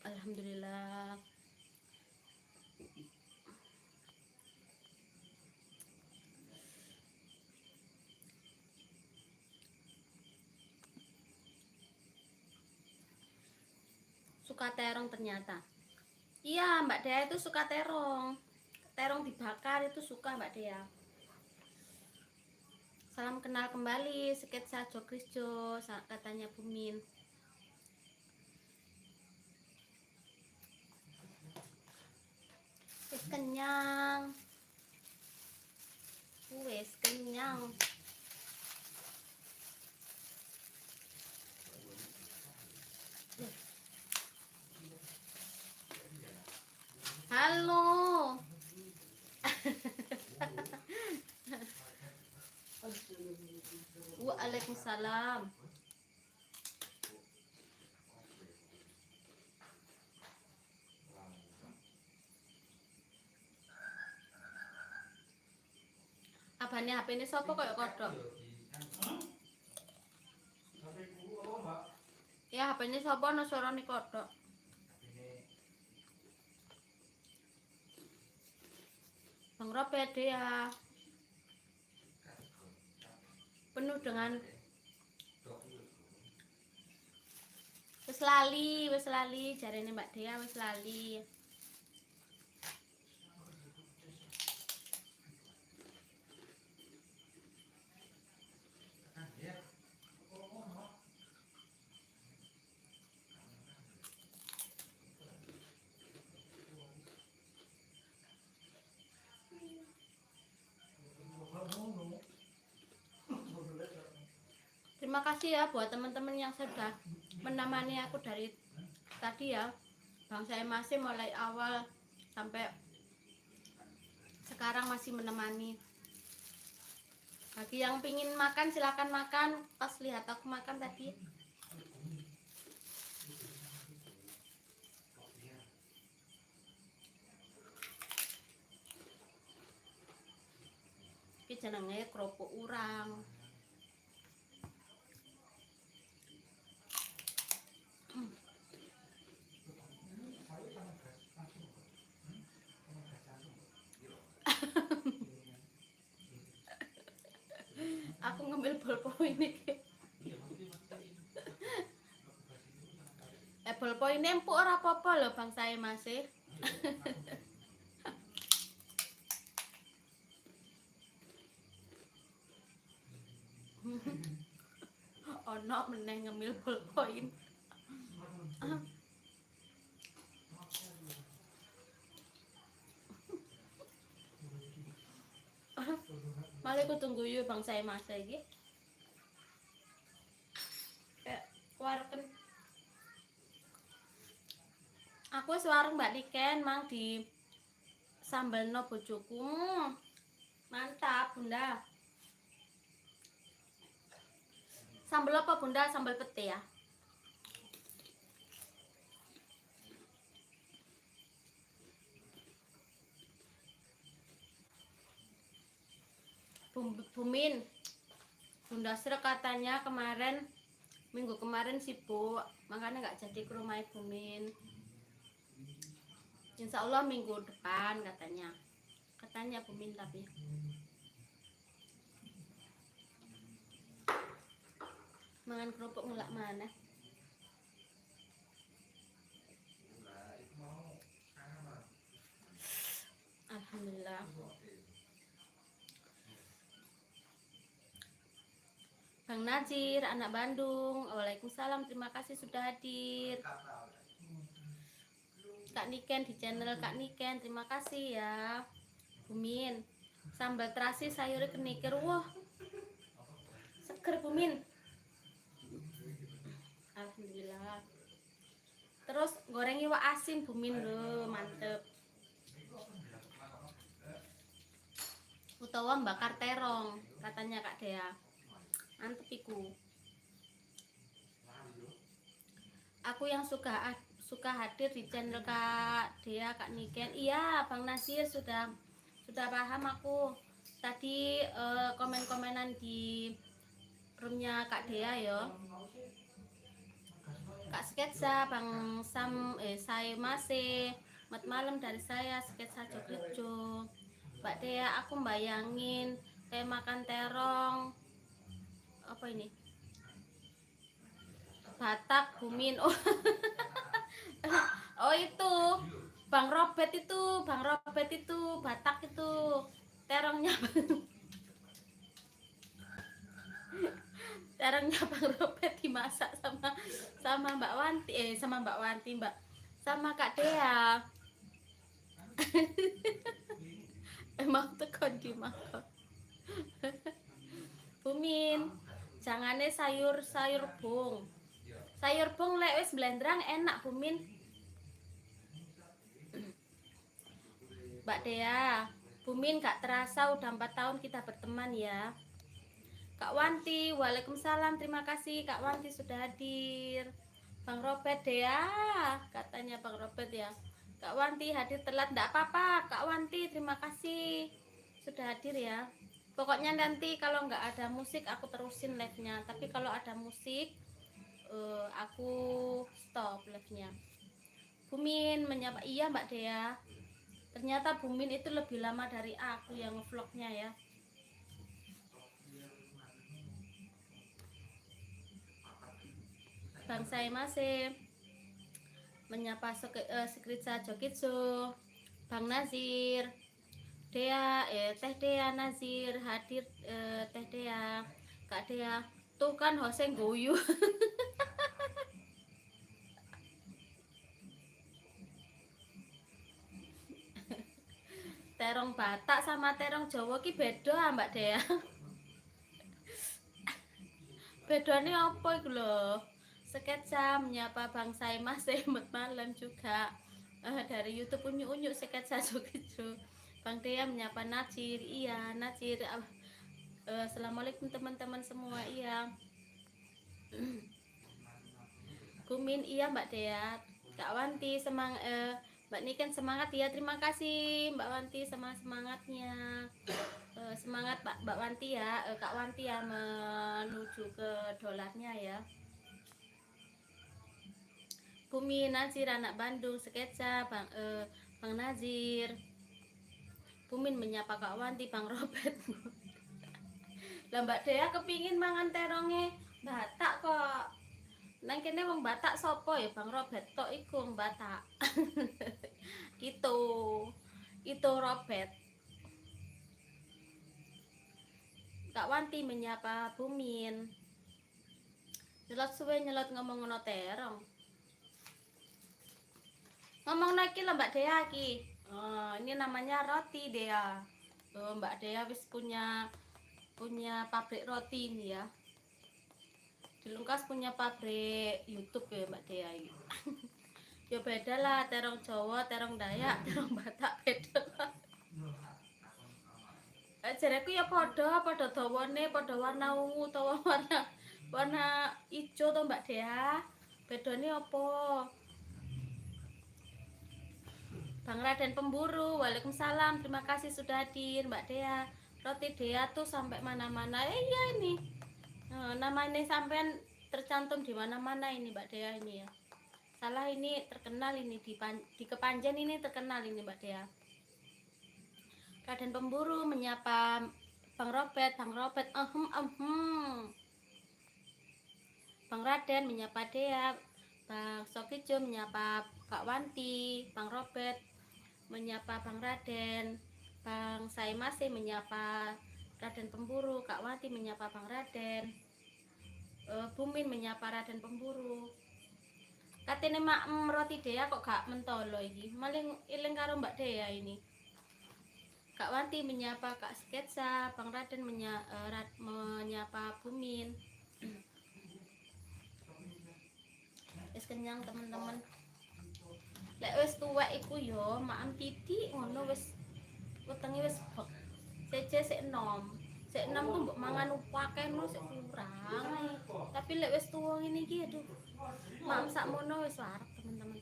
Alhamdulillah. Suka terong ternyata. Iya Mbak Dea itu suka terong. Terong dibakar itu suka Mbak Dea. Salam kenal kembali, sketsa Jokrisjo katanya Bumin. Wes kenyang. Wes kenyang. Halo. Waalaikumsalam. Abane HP ini sopo koyo kodok? Ya HP ini sopo no suarane kodok? Bang Rob pede ya. Penuh dengan wis lali jarene Mbak Dea wis lali. Terima kasih ya buat teman-teman yang sudah menemani aku dari tadi ya. Bang saya masih mulai awal sampai sekarang masih menemani. Bagi yang pingin makan silakan makan. Pas lihat aku makan tadi. Iki jenenge kerupuk urang. Aku ngambil ballpoint ini. Ballpoint ini empuk ora apa-apa lho Bang saya masih. Ono meneh ngemil ballpoint. Malah aku tunggu yuk Bang saya masa iki. Warken. Aku wis warung Mbak Niken mang di sambelno bojoku. Mantap, Bunda. Sambel apa, Bunda? Sambal pete ya. Bumin. Bunda Sri katanya minggu kemarin sibuk, makanya nggak jadi ke rumah Bumin. Insya Allah minggu depan katanya Bumin tapi mangan kerupuk ngelak mana? Alhamdulillah. Bang Najir, anak Bandung. Waalaikumsalam, terima kasih sudah hadir. Kak Niken di channel Kak Niken, terima kasih ya. Bumin, sambal terasi sayur kenikir, wah seger Bumin. Alhamdulillah. Terus goreng iwak asin Bumin lho, mantep. Utawa bakar terong, katanya Kak Dea. Mantep iku. Aku yang suka hadir di channel Kak Dea, Kak Niken. Iya, Bang Nasir sudah paham aku. Tadi komen-komenan di roomnya Kak Dea ya. Kak Sketsa, Bang Sam, saya masih malam dari saya Sketsa Jogrejo. Mbak Dea, aku bayangin kayak makan terong. Apa ini? Batak, Bumin. Oh. Oh itu Bang Robert itu Batak itu terongnya terongnya Bang Robert dimasak sama Mbak Wanti sama Kak Dea. Emang tekon di makan Bumin, jangane sayur bung lek wis blendrang enak Bumin. Mbak Dea, Bumin gak terasa udah 4 tahun kita berteman ya. Kak Wanti, waalaikumsalam, terima kasih Kak Wanti sudah hadir. Bang Robert Dea, katanya Bang Robert ya. Kak Wanti hadir telat, enggak apa-apa Kak Wanti, terima kasih sudah hadir ya. Pokoknya nanti kalau nggak ada musik aku terusin live-nya, tapi kalau ada musik aku stop live-nya. Bumin menyapa, iya Mbak Dea. Ternyata Bumin itu lebih lama dari aku yang vlognya ya. Bang saya masih menyapa Sekritsa Jokitsu, Bang Nazir, Dea, Teh Dea Nazir hadir, Teh Dea, Kak Dea, tuh kan hoseng guyu. Terong Batak sama terong Jawa ki beda Mbak Dea. Bedanya apa itu loh? Sketsa menyapa Bang Saimah Selamat malam juga dari YouTube unyu-unyu sketsa gitu. Bang Dea menyapa Najir, iya Najir. Assalamualaikum teman-teman semua, iya. Bumin, iya Mbak Dea. Kak Wanti Mbak Niken semangat ya, terima kasih Mbak Wanti semangatnya. Semangat Mbak Wanti ya, Kak Wanti ya menuju ke dolarnya ya. Bumi Nazir anak Bandung sketsa Bang Nazir. Bumin menyapa Kak Wanti, Bang Robert. Lah Mbak Dea kepingin mangan terongnya Batak kok. Nang kene wong Batak sopo ya Bang Robert tok iku wong Batak. Gitu. Itu Robert. Kak Wanti menyapa Bumin. Nyelot suwe nyelot ngomong ngono terong. Ngomong lagi lah Mbak Dea ki. Ini namanya roti Dea. Mbak Dea wis punya pabrik roti ini ya. Di Lungkas punya pabrik YouTube ya Mbak Dea ini. Ya beda lah, terong Jawa, terong Dayak, terong Batak beda lah. Jareku ya podo dawane, podo warna ungu utawa warna hijau to Mbak Dea. Bedane apa? Bang Raden Pemburu, waalaikumsalam, terima kasih sudah hadir Mbak Dea. Roti Dea tuh sampai mana-mana. Iya ini. Namanya sampean tercantum di mana-mana ini Mbak Dea ini ya. Salah ini terkenal ini di Kepanjen ini terkenal ini Mbak Dea. Raden Pemburu menyapa Bang Robert, Bang Raden menyapa Dea, Bang Sokijo menyapa Kak Wanti, Bang Robert menyapa Bang Raden, Bang Saimase menyapa Raden Pemburu, Kak Wanti menyapa Bang Raden, Bumin menyapa Raden Pemburu. Katene mak roti Dea kok gak mentolo iki. Maling iling karo Mbak Dea ini. Kak Wanti menyapa Kak Sketsa, Bang Raden menyapa Bumin. Wis kenyang teman-teman. Lek wis tuwek iku yo maem titik ngono wis wetenge wis bek. Cece sik enom. Sik enom ku mbok mangan akeh no sik kurang. Tapi lek wis tuwa ngene iki aduh. Maem sakmono wis warep teman-teman.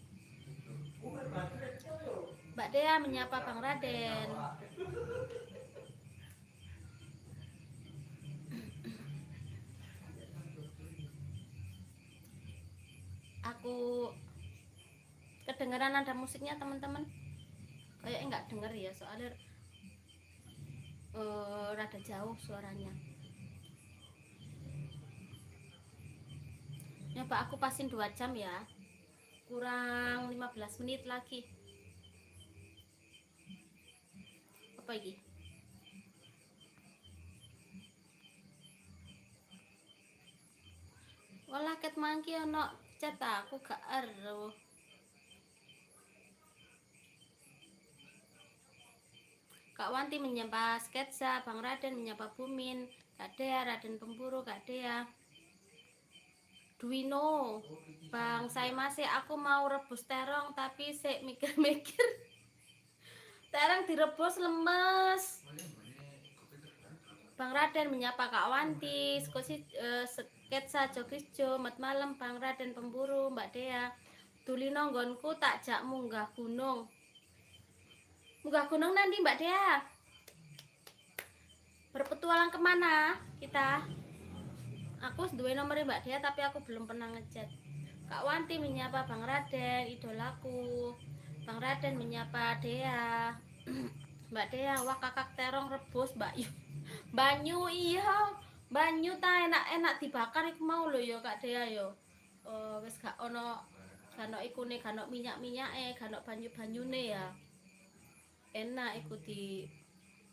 Mbak Dea menyapa Bang Raden. Aku kedengeran ada musiknya teman-teman. Kayaknya nggak denger ya soalnya rada jauh suaranya. Nyoba aku pasin 2 jam ya. Kurang 15 menit lagi. Apa iki? Walah ket mangki ono chat aku gak ero. Kak Wanti menyapa Sketsa, Bang Raden menyapa Bumin, Kak Dea, Raden Pemburu, Kak Dea. Duino, Bang saya masih aku mau rebus terong tapi sik mikir-mikir. Terong direbus lemes. Bang Raden menyapa Kak Wanti, Sketsa Jogisjo, mat malam Bang Raden Pemburu, Mbak Dea. Dulino nggonku tak jak munggah gunung. Munggah gunung nanti Mbak Dea. Berpetualang kemana kita? Aku duwe nomor Mbak Dea tapi aku belum pernah ngechat. Kak Wanti menyapa Bang Raden, idolaku. Bang Raden menyapa Dea. Mbak Dea, wah kakak terong rebus Mbak Yu. Banyu iya. Banyu ta enak-enak dibakar iku mau lho ya Kak Dea yo. Wis gak ono ikune, gak ono minyak-minyake, gak ono banyu-banyune ya. Enak iku di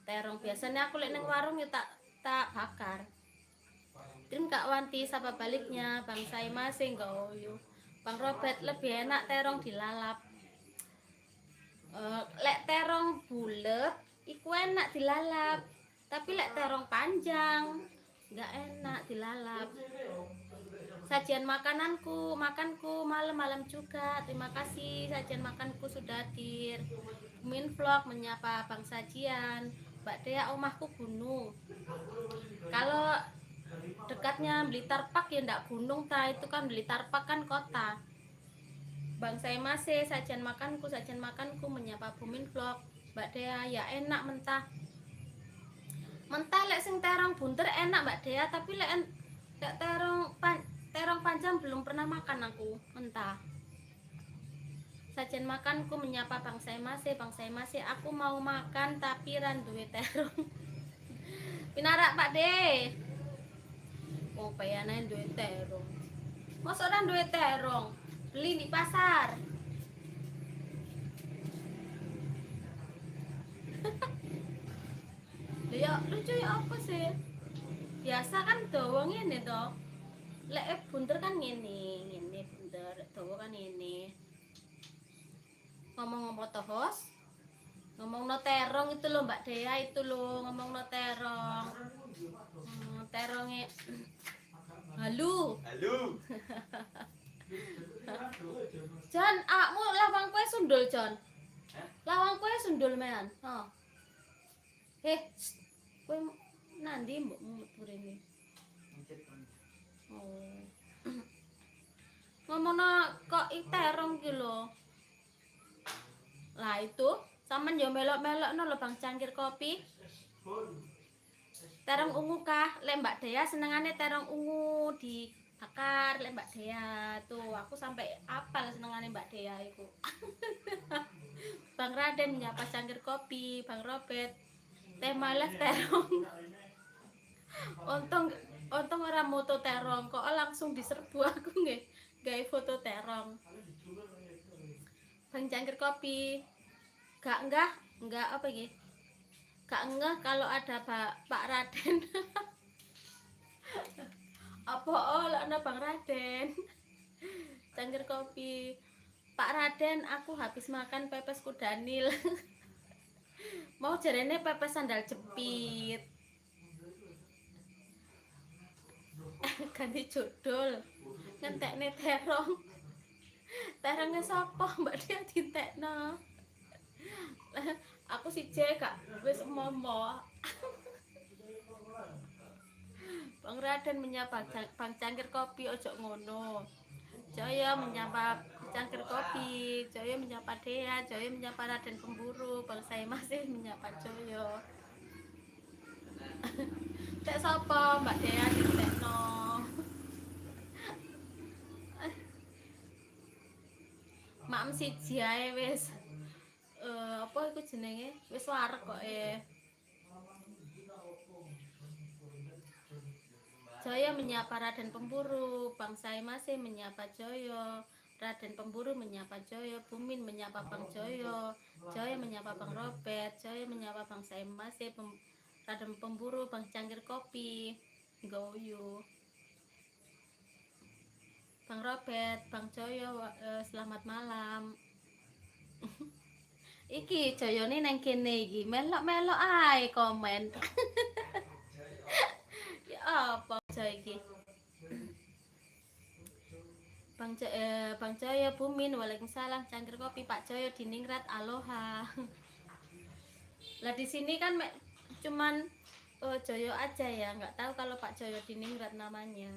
terong. Biasanya aku lek nang warung ya tak bakar. Tim Kak Wanti sapa baliknya Bang saya masih goyo. Bang Robert lebih enak terong dilalap. Lek terong bulet iku enak dilalap. Tapi lek terong panjang nggak enak dilalap. Sajian makanku malam-malam juga. Terima kasih sajian makanku sudah hadir. Min vlog menyapa Bang Sajian. Mbak Dea omahku gunung. Kalau dekatnya Blitar Park ya ndak gunung ta, itu kan Blitar Park kan kota. Bang saya masih sajian makanku menyapa Bumin vlog. Mbak Dea ya enak mentah lek sing terong bunter enak Mbak Dea, tapi lek terong panjang belum pernah makan aku mentah. Sajian makanku menyapa Bang saya masih aku mau makan tapi ran duwe terong. Pinarak Pak De. Oh payane duwe terong. Mosok ora duwe terong? Beli di pasar. Ya lucu ya apa sih? Biasa kan dawa ngene to. Lek bunter kan ngene bunter, dawa kan ngene. Ngomong-ngomong to host. Ngomong no terong itu loh Mbak Dea itu loh, ngomong no terong. Terongnya halo. Jan, akmu lawang kue sundul Jon. Lawang kue sundul mean. Oh. Kue nandi mbok murene. Oh. Ngomongno kok terong ki lho. Lah itu, sampean yo melok-melokno lho Bang cangkir kopi. Terong ungu kah? Lek Mbak Dea senengane terong ungu dibakar lek Mbak Dea. Tuh, aku sampai apal senengane Mbak Dea iku. Bang Raden nyapa cangkir kopi, Bang Robert. Teh malah terong. Untung ora moto terong, kok langsung diserbu aku nggih. Gawe foto terong. Bang cangkir kopi. Enggak apa iki? Gak enggak kalau ada Pak Raden. Apa ana Bang Raden. Cangkir kopi. Pak Raden, aku habis makan pepes kudanil. Mau jarene pepes sandal jepit. Ganti judul. Ngentekne terong. Terongnya sapa Mbak Dia dintekno. Aku si J kak wis momo. Bang Raden menyapa Bang Cangkir Kopi ojo ngono. Joyo menyapa Cangkir Kopi, Joyo menyapa Dea, Joyo menyapa Raden Pemburu, Bang saya masih menyapa Joyo. Tek sapa Mbak Dea ditekno. Mak siji ae wis apa iku jenenge? Wis wareg kok Joyo menyapa Raden Pemburu, Bang saya masih menyapa Joyo, Raden Pemburu menyapa Joyo, Bumin menyapa Bang Joyo, Joyo menyapa Bang Robert, Joyo menyapa Bang saya masih, Raden Pemburu, Bang Cangkir Kopi, Goyu, Bang Robert, Bang Joyo, selamat malam. Iki Joyo nih neng kene iki melok-melok ae komen. Ya apa Joyo iki? Bang Joyo Bumin, waalaikumsalam. Cangkir Kopi Pak Joyo Diningrat, aloha. Lah di sini kan cuman Joyo aja ya, nggak tahu kalau Pak Joyo Diningrat namanya.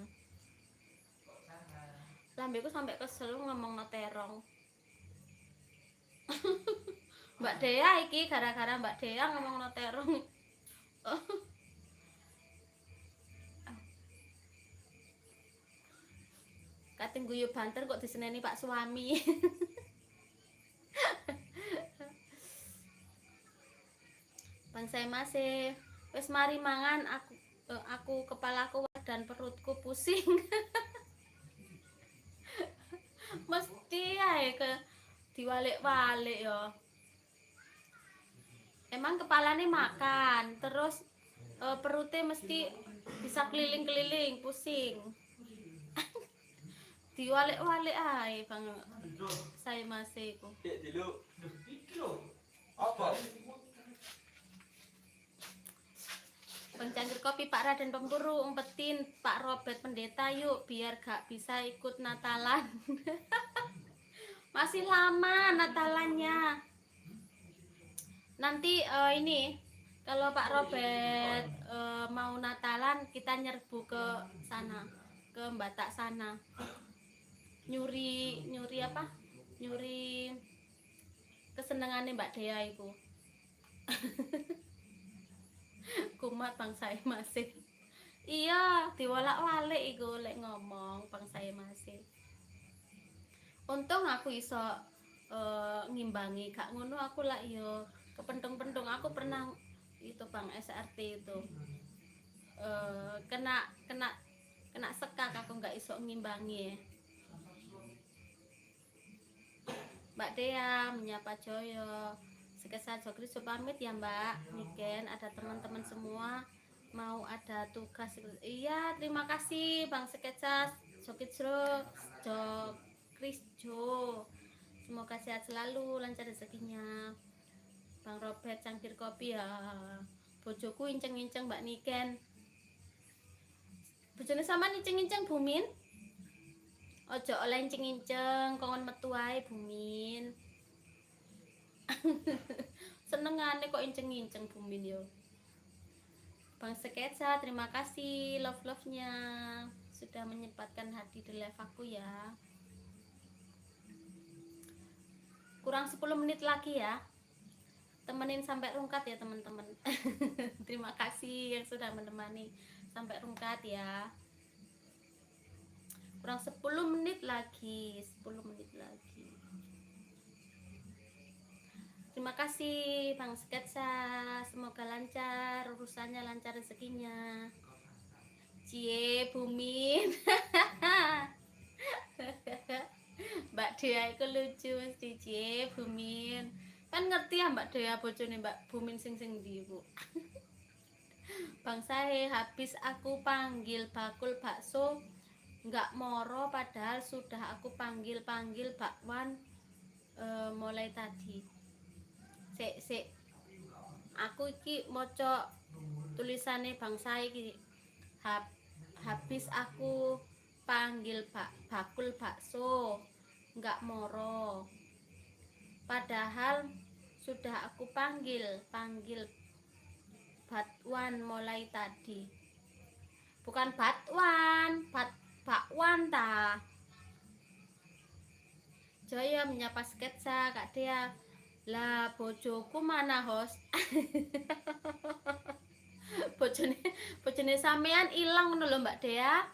Lambeku sampai kesel ngomong terong. Mbak Dea iki gara-gara Mbak Dea ngomong terong. Kating guyu banter kok diseneni Pak suami. Bang saya masih wis mari mangan aku kepalaku dan perutku pusing. Mesti ae ke diwalik-walik ya. Emang kepalanya makan terus perutnya mesti bisa keliling-keliling pusing. Diwalik-walik ae Bang saya masih ku. Apa? Bang Cangkir Kopi Pak Raden Pemburu umpetin Pak Robert Pendeta yuk biar gak bisa ikut Natalan. Masih lama Natalannya. Nanti ini kalau Pak Robert mau Natalan kita nyerbu ke sana, ke Batak sana. Nyuri apa? Nyuri kesenangannya Mbak Dea itu. Kumat Bang saya masih. Iya, diwalak-walik iku lek ngomong Bang saya masih. Untung aku iso ngimbangi, gak ngono aku lah yo kepentung-pentung. Aku pernah itu Bang SRT itu kena sekak aku nggak iso ngimbangi. Mbak Dea menyapa Joyo. Sekesat Jokri pamit ya Mbak Niken, ada teman-teman semua mau ada tugas. Iya terima kasih Bang Sekecas Jokrisjo, semoga sehat selalu, lancar rezekinya. Bang Robert Cangkir Kopi ya, bojoku inceng-inceng Mbak Niken. Bojone sama inceng-inceng Bumin, ojo oleh inceng-inceng kongon metu ae Bumin. Senengane kok inceng-inceng Bumin yo. Bang Sketsa terima kasih love-nya sudah menyempatkan hadir di live aku ya. Kurang 10 menit lagi ya, temenin sampai rungkat ya teman-teman. Terima kasih yang sudah menemani sampai rungkat ya. Kurang 10 menit lagi, 10 menit lagi. Terima kasih Bang Sketsa, semoga lancar urusannya, lancar rezekinya. Cie Bumin. Mbak Dea itu lucu mesti. Cie Bumin kan ngerti ya Mbak Dea bojone Mbak Bumin sing ndi Bu. Bang Sahe, habis aku panggil bakul bakso nggak moro padahal sudah aku panggil bakwan mulai tadi. Sik Aku iki maca tulisane bangsa iki. Habis aku panggil bakul bakso nggak moro, padahal sudah aku panggil Batwan mulai tadi. Bukan Batwan, bakwan ta. Joyo menyapa sketsa Kak Dea. Lah bojoku mana host? bojone sampean ilang ngono lho Mbak Dea.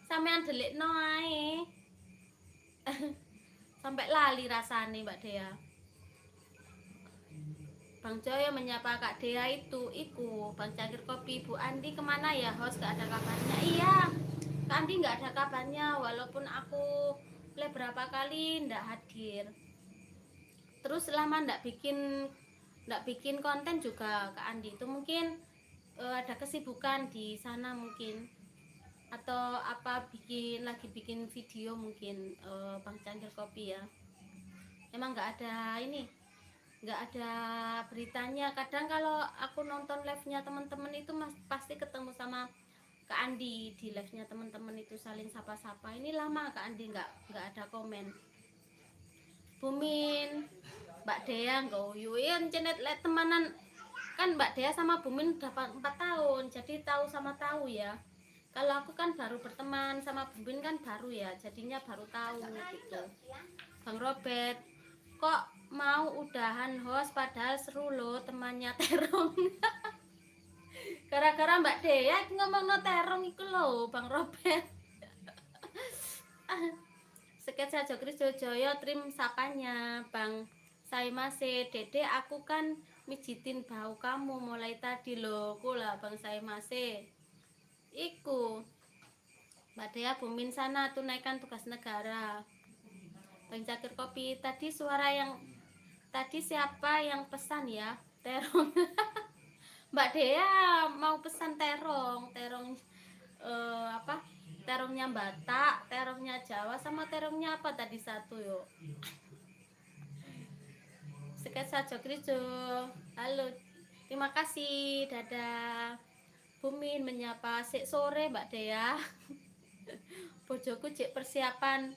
Sampean delikno ae. Sampai lali rasane Mbak Dea. Bang Joyo menyapa Kak Dea iku Bang Cangkir Kopi. Bu Andi kemana ya host? Gak ada kabarnya. Iya, Kak Andi gak ada kabarnya, walaupun aku berapa kali ndak hadir. Terus lama ndak bikin konten juga Kak Andi itu mungkin ada kesibukan di sana mungkin, atau apa lagi bikin video mungkin Bang Cangkir Kopi ya. Emang nggak ada beritanya. Kadang kalau aku nonton live-nya teman-teman itu pasti ketemu sama Kak Andi di live-nya teman-teman itu, saling sapa-sapa. Ini lama Kak Andi nggak ada komen. Bumin, Mbak Dea nguyuin cenet liat temanan kan. Mbak Dea sama Bumin udah 4 tahun, jadi tahu sama tahu ya. Kalau aku kan baru berteman sama Bumin kan baru ya, jadinya baru tahu gitu. Bang Robert, kok mau udahan host padahal seru loh temannya terong. Gara-gara Mbak Dea ngomong no terong itu loh Bang Robert. Sketsa Jokris Jojoyo trim sapanya Bang Saimase. Dede aku kan mijitin bau kamu mulai tadi loh. Kula Bang Saimase iku Mbak Dea Bumin sana tunaikan tugas negara. Bang Cangkir Kopi, tadi siapa yang pesan ya terong? Mbak Dea mau pesan terong apa, terongnya Batak, terongnya Jawa, sama terongnya apa tadi satu yuk. Sketsa Jokrijo, halo, terima kasih, dadah. Bumin menyapa sik sore Mbak Dea. Bojoku cek persiapan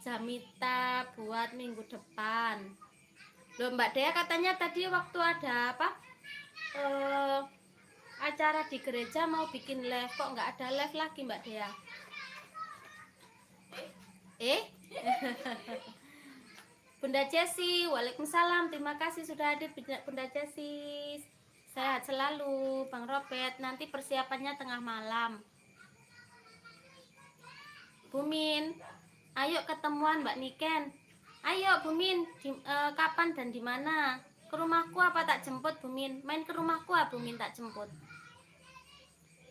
jamita buat minggu depan. Loh Mbak Dea katanya tadi waktu ada apa acara di gereja mau bikin live, kok nggak ada live lagi Mbak Dea? Bunda Jessi, waalaikumsalam, terima kasih sudah hadir Bunda Jessi. Sehat selalu Bang Robert, nanti persiapannya tengah malam. Bumin, ayo ketemuan Mbak Niken. Ayo Bumin, kapan dan di mana? Ke rumahku apa tak jemput Bumin? Main ke rumahku apa Bumin tak jemput?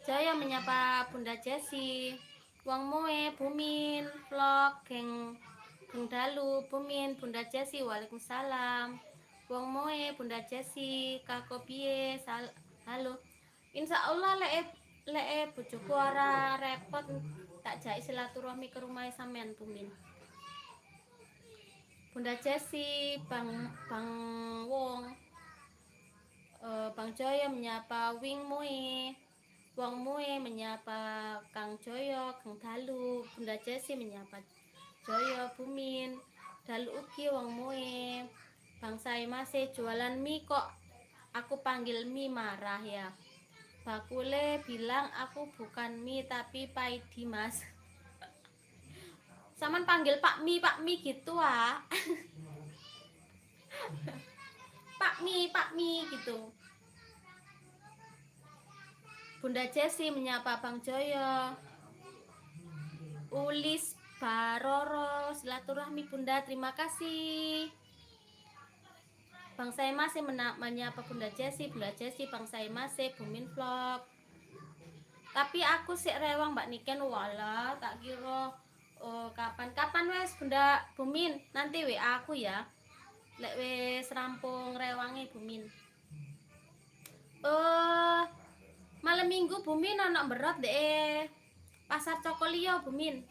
Jaya menyapa Bunda Jessi. Wong moe Bumin vlog geng dalu Bumin. Bunda Jessi, waalaikumsalam. Wong moe Bunda Jessi, kako piye? Halo. Insya Allah lek bojoku ora repot tak jai silaturahmi ke rumah sampean Bumin. Bunda Jessi, Bang Wong, Bang Joyo menyapa Wing Moe, Wong Moe menyapa Kang Joyo, Kang Dalu. Bunda Jessi menyapa Joyo, Bumin, Dalu ugi Wong Moe. Bang Saimase jualan mie kok aku panggil mie marah ya. Bakule bilang aku bukan mie tapi Pak Dimas. Saman panggil Pak mie gitu ah. Pak mie gitu. Bunda Jessi menyapa Bang Joyo. Ulis Baroro, silaturahmi Bunda, terima kasih. Bang Saimase menyapa Bunda Jessi, Bang Saimase, Bumin vlog. Tapi aku sik rewang Mbak Niken, wala tak kira kapan wes Bunda Bumin, nanti WA aku ya. Lek wes rampung rewange Bumin. Malam minggu Bumin anak berat deh. Pasar Cokolio Bumin.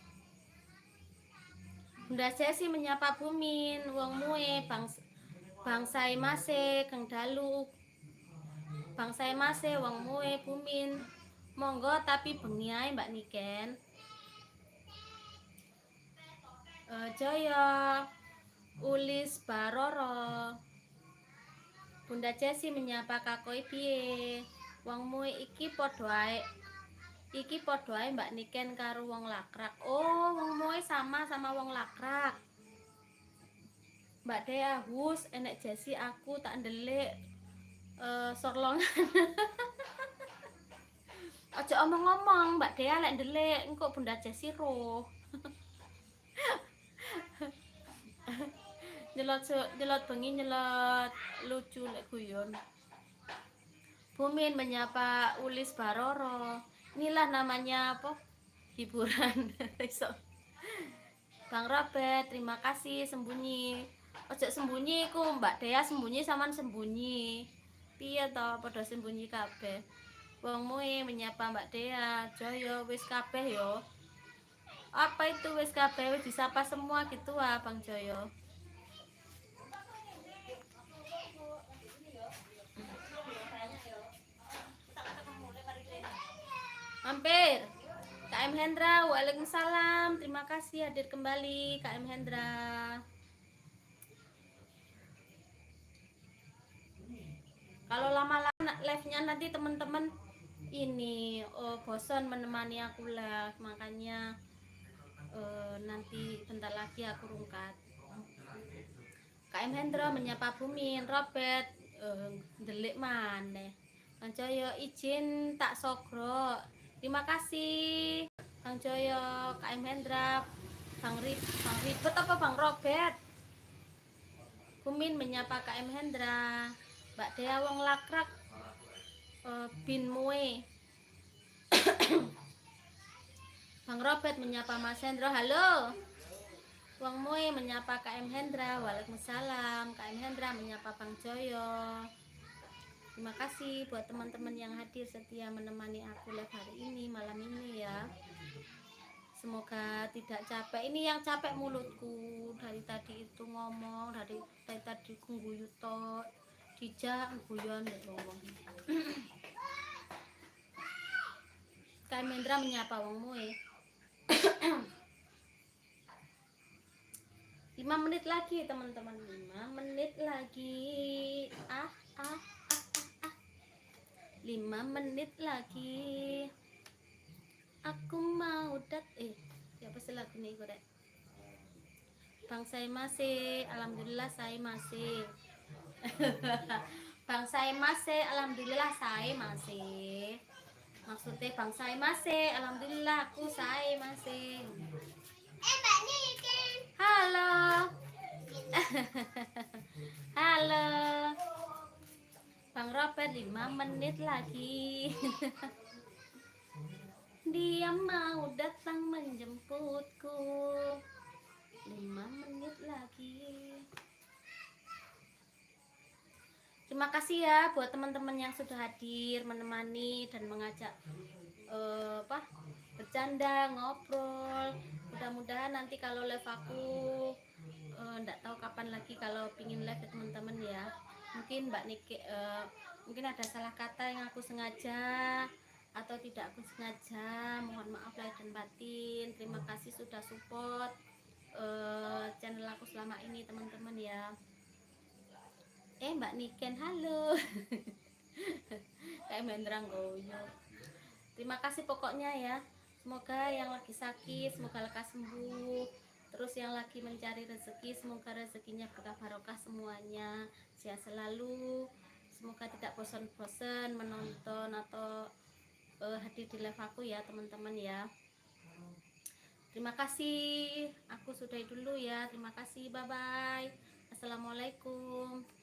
Bunda Jessi menyapa Bumin, Wong Mue, Bang Saimase, Kang Dalu. Bang saya masih wong mue Bumin monggo tapi bengi ae Mbak Niken. Jaya Ulis Baroro. Bunda Jesi menyapa kakoi piye. Wong mue iki padha ae. Iki padha ae Mbak Niken karo wong lakrak. Oh, wong mue sama wong lakrak. Mbak Dea hus enek Jesi aku tak ndelik sorlongan. Ojo omong-omong Mbak Dea lek ndelik engko Bunda Jesi roh. nyelot bengi nyelot lucu lek guyon. Bumin menyapa Ulis Baroro. Inilah namanya apa? Hiburan. Bang Robert, terima kasih sembunyi. Ojo sembunyi ku Mbak Dea sembunyi saman sembunyi. Piye to padha sembunyi kabeh. Wong mue menyapa Mbak Dea. Joyo wis kabeh yo. Apa itu wis kabeh wis disapa semua gitu Bang Joyo. Hampir. KM Hendra, waalaikumsalam. Terima kasih hadir kembali KM Hendra. Kalau lama-lama live-nya nanti teman-teman ini bosan menemani aku live, makanya nanti bentar lagi aku rungkat. KM Hendra menyapa Bumin, Robert ndelik maneh. Bang Joyo izin tak sogro. Terima kasih Bang Joyo, KM Hendra, Bang Ribet apa Bang Robert. Bumin menyapa KM Hendra, Mbak Dea wong lakrak bin mue. Bang Robert menyapa Mas Hendra, halo. Wong mue menyapa KM Hendra, waalaikumsalam. KM Hendra menyapa Bang Joyo. Terima kasih buat teman-teman yang hadir setia menemani aku live hari ini, malam ini ya. Semoga tidak capek. Ini yang capek mulutku dari tadi itu ngomong, dari tadi guyu tok. Dijak guyon ngomong. KM Hendra menyapa wong mue. 5 menit lagi teman-teman, 5 menit lagi. 5 menit lagi. Aku mau ya apa sih lagu nih korek. Bang saya masih, alhamdulillah saya masih. Bang saya masih, alhamdulillah saya masih. Maksudnya bang saya masih, alhamdulillah aku saya masih. Mbaknya ikan. Halo. Halo. Bang Robert 5 menit lagi. Dia mau datang menjemputku. 5 menit lagi. Terima kasih ya buat teman-teman yang sudah hadir menemani dan mengajak bercanda, ngobrol. Mudah-mudahan nanti kalau live aku enggak tahu kapan lagi kalau pingin live ya teman-teman ya. Mungkin Mbak Niki mungkin ada salah kata yang aku sengaja atau tidak aku sengaja, mohon maaf lahir dan batin. Terima kasih sudah support channel aku selama ini teman-teman ya. Mbak Niken halo. Kayak mendrang goyo. Terima kasih pokoknya ya. Semoga yang lagi sakit semoga lekas sembuh. Terus yang lagi mencari rezeki semoga rezekinya berkah barokah semuanya. Sehat selalu. Semoga tidak bosan-bosan menonton atau hadir di live aku ya teman-teman ya. Terima kasih. Aku sudahi dulu ya. Terima kasih. Bye bye. Assalamualaikum.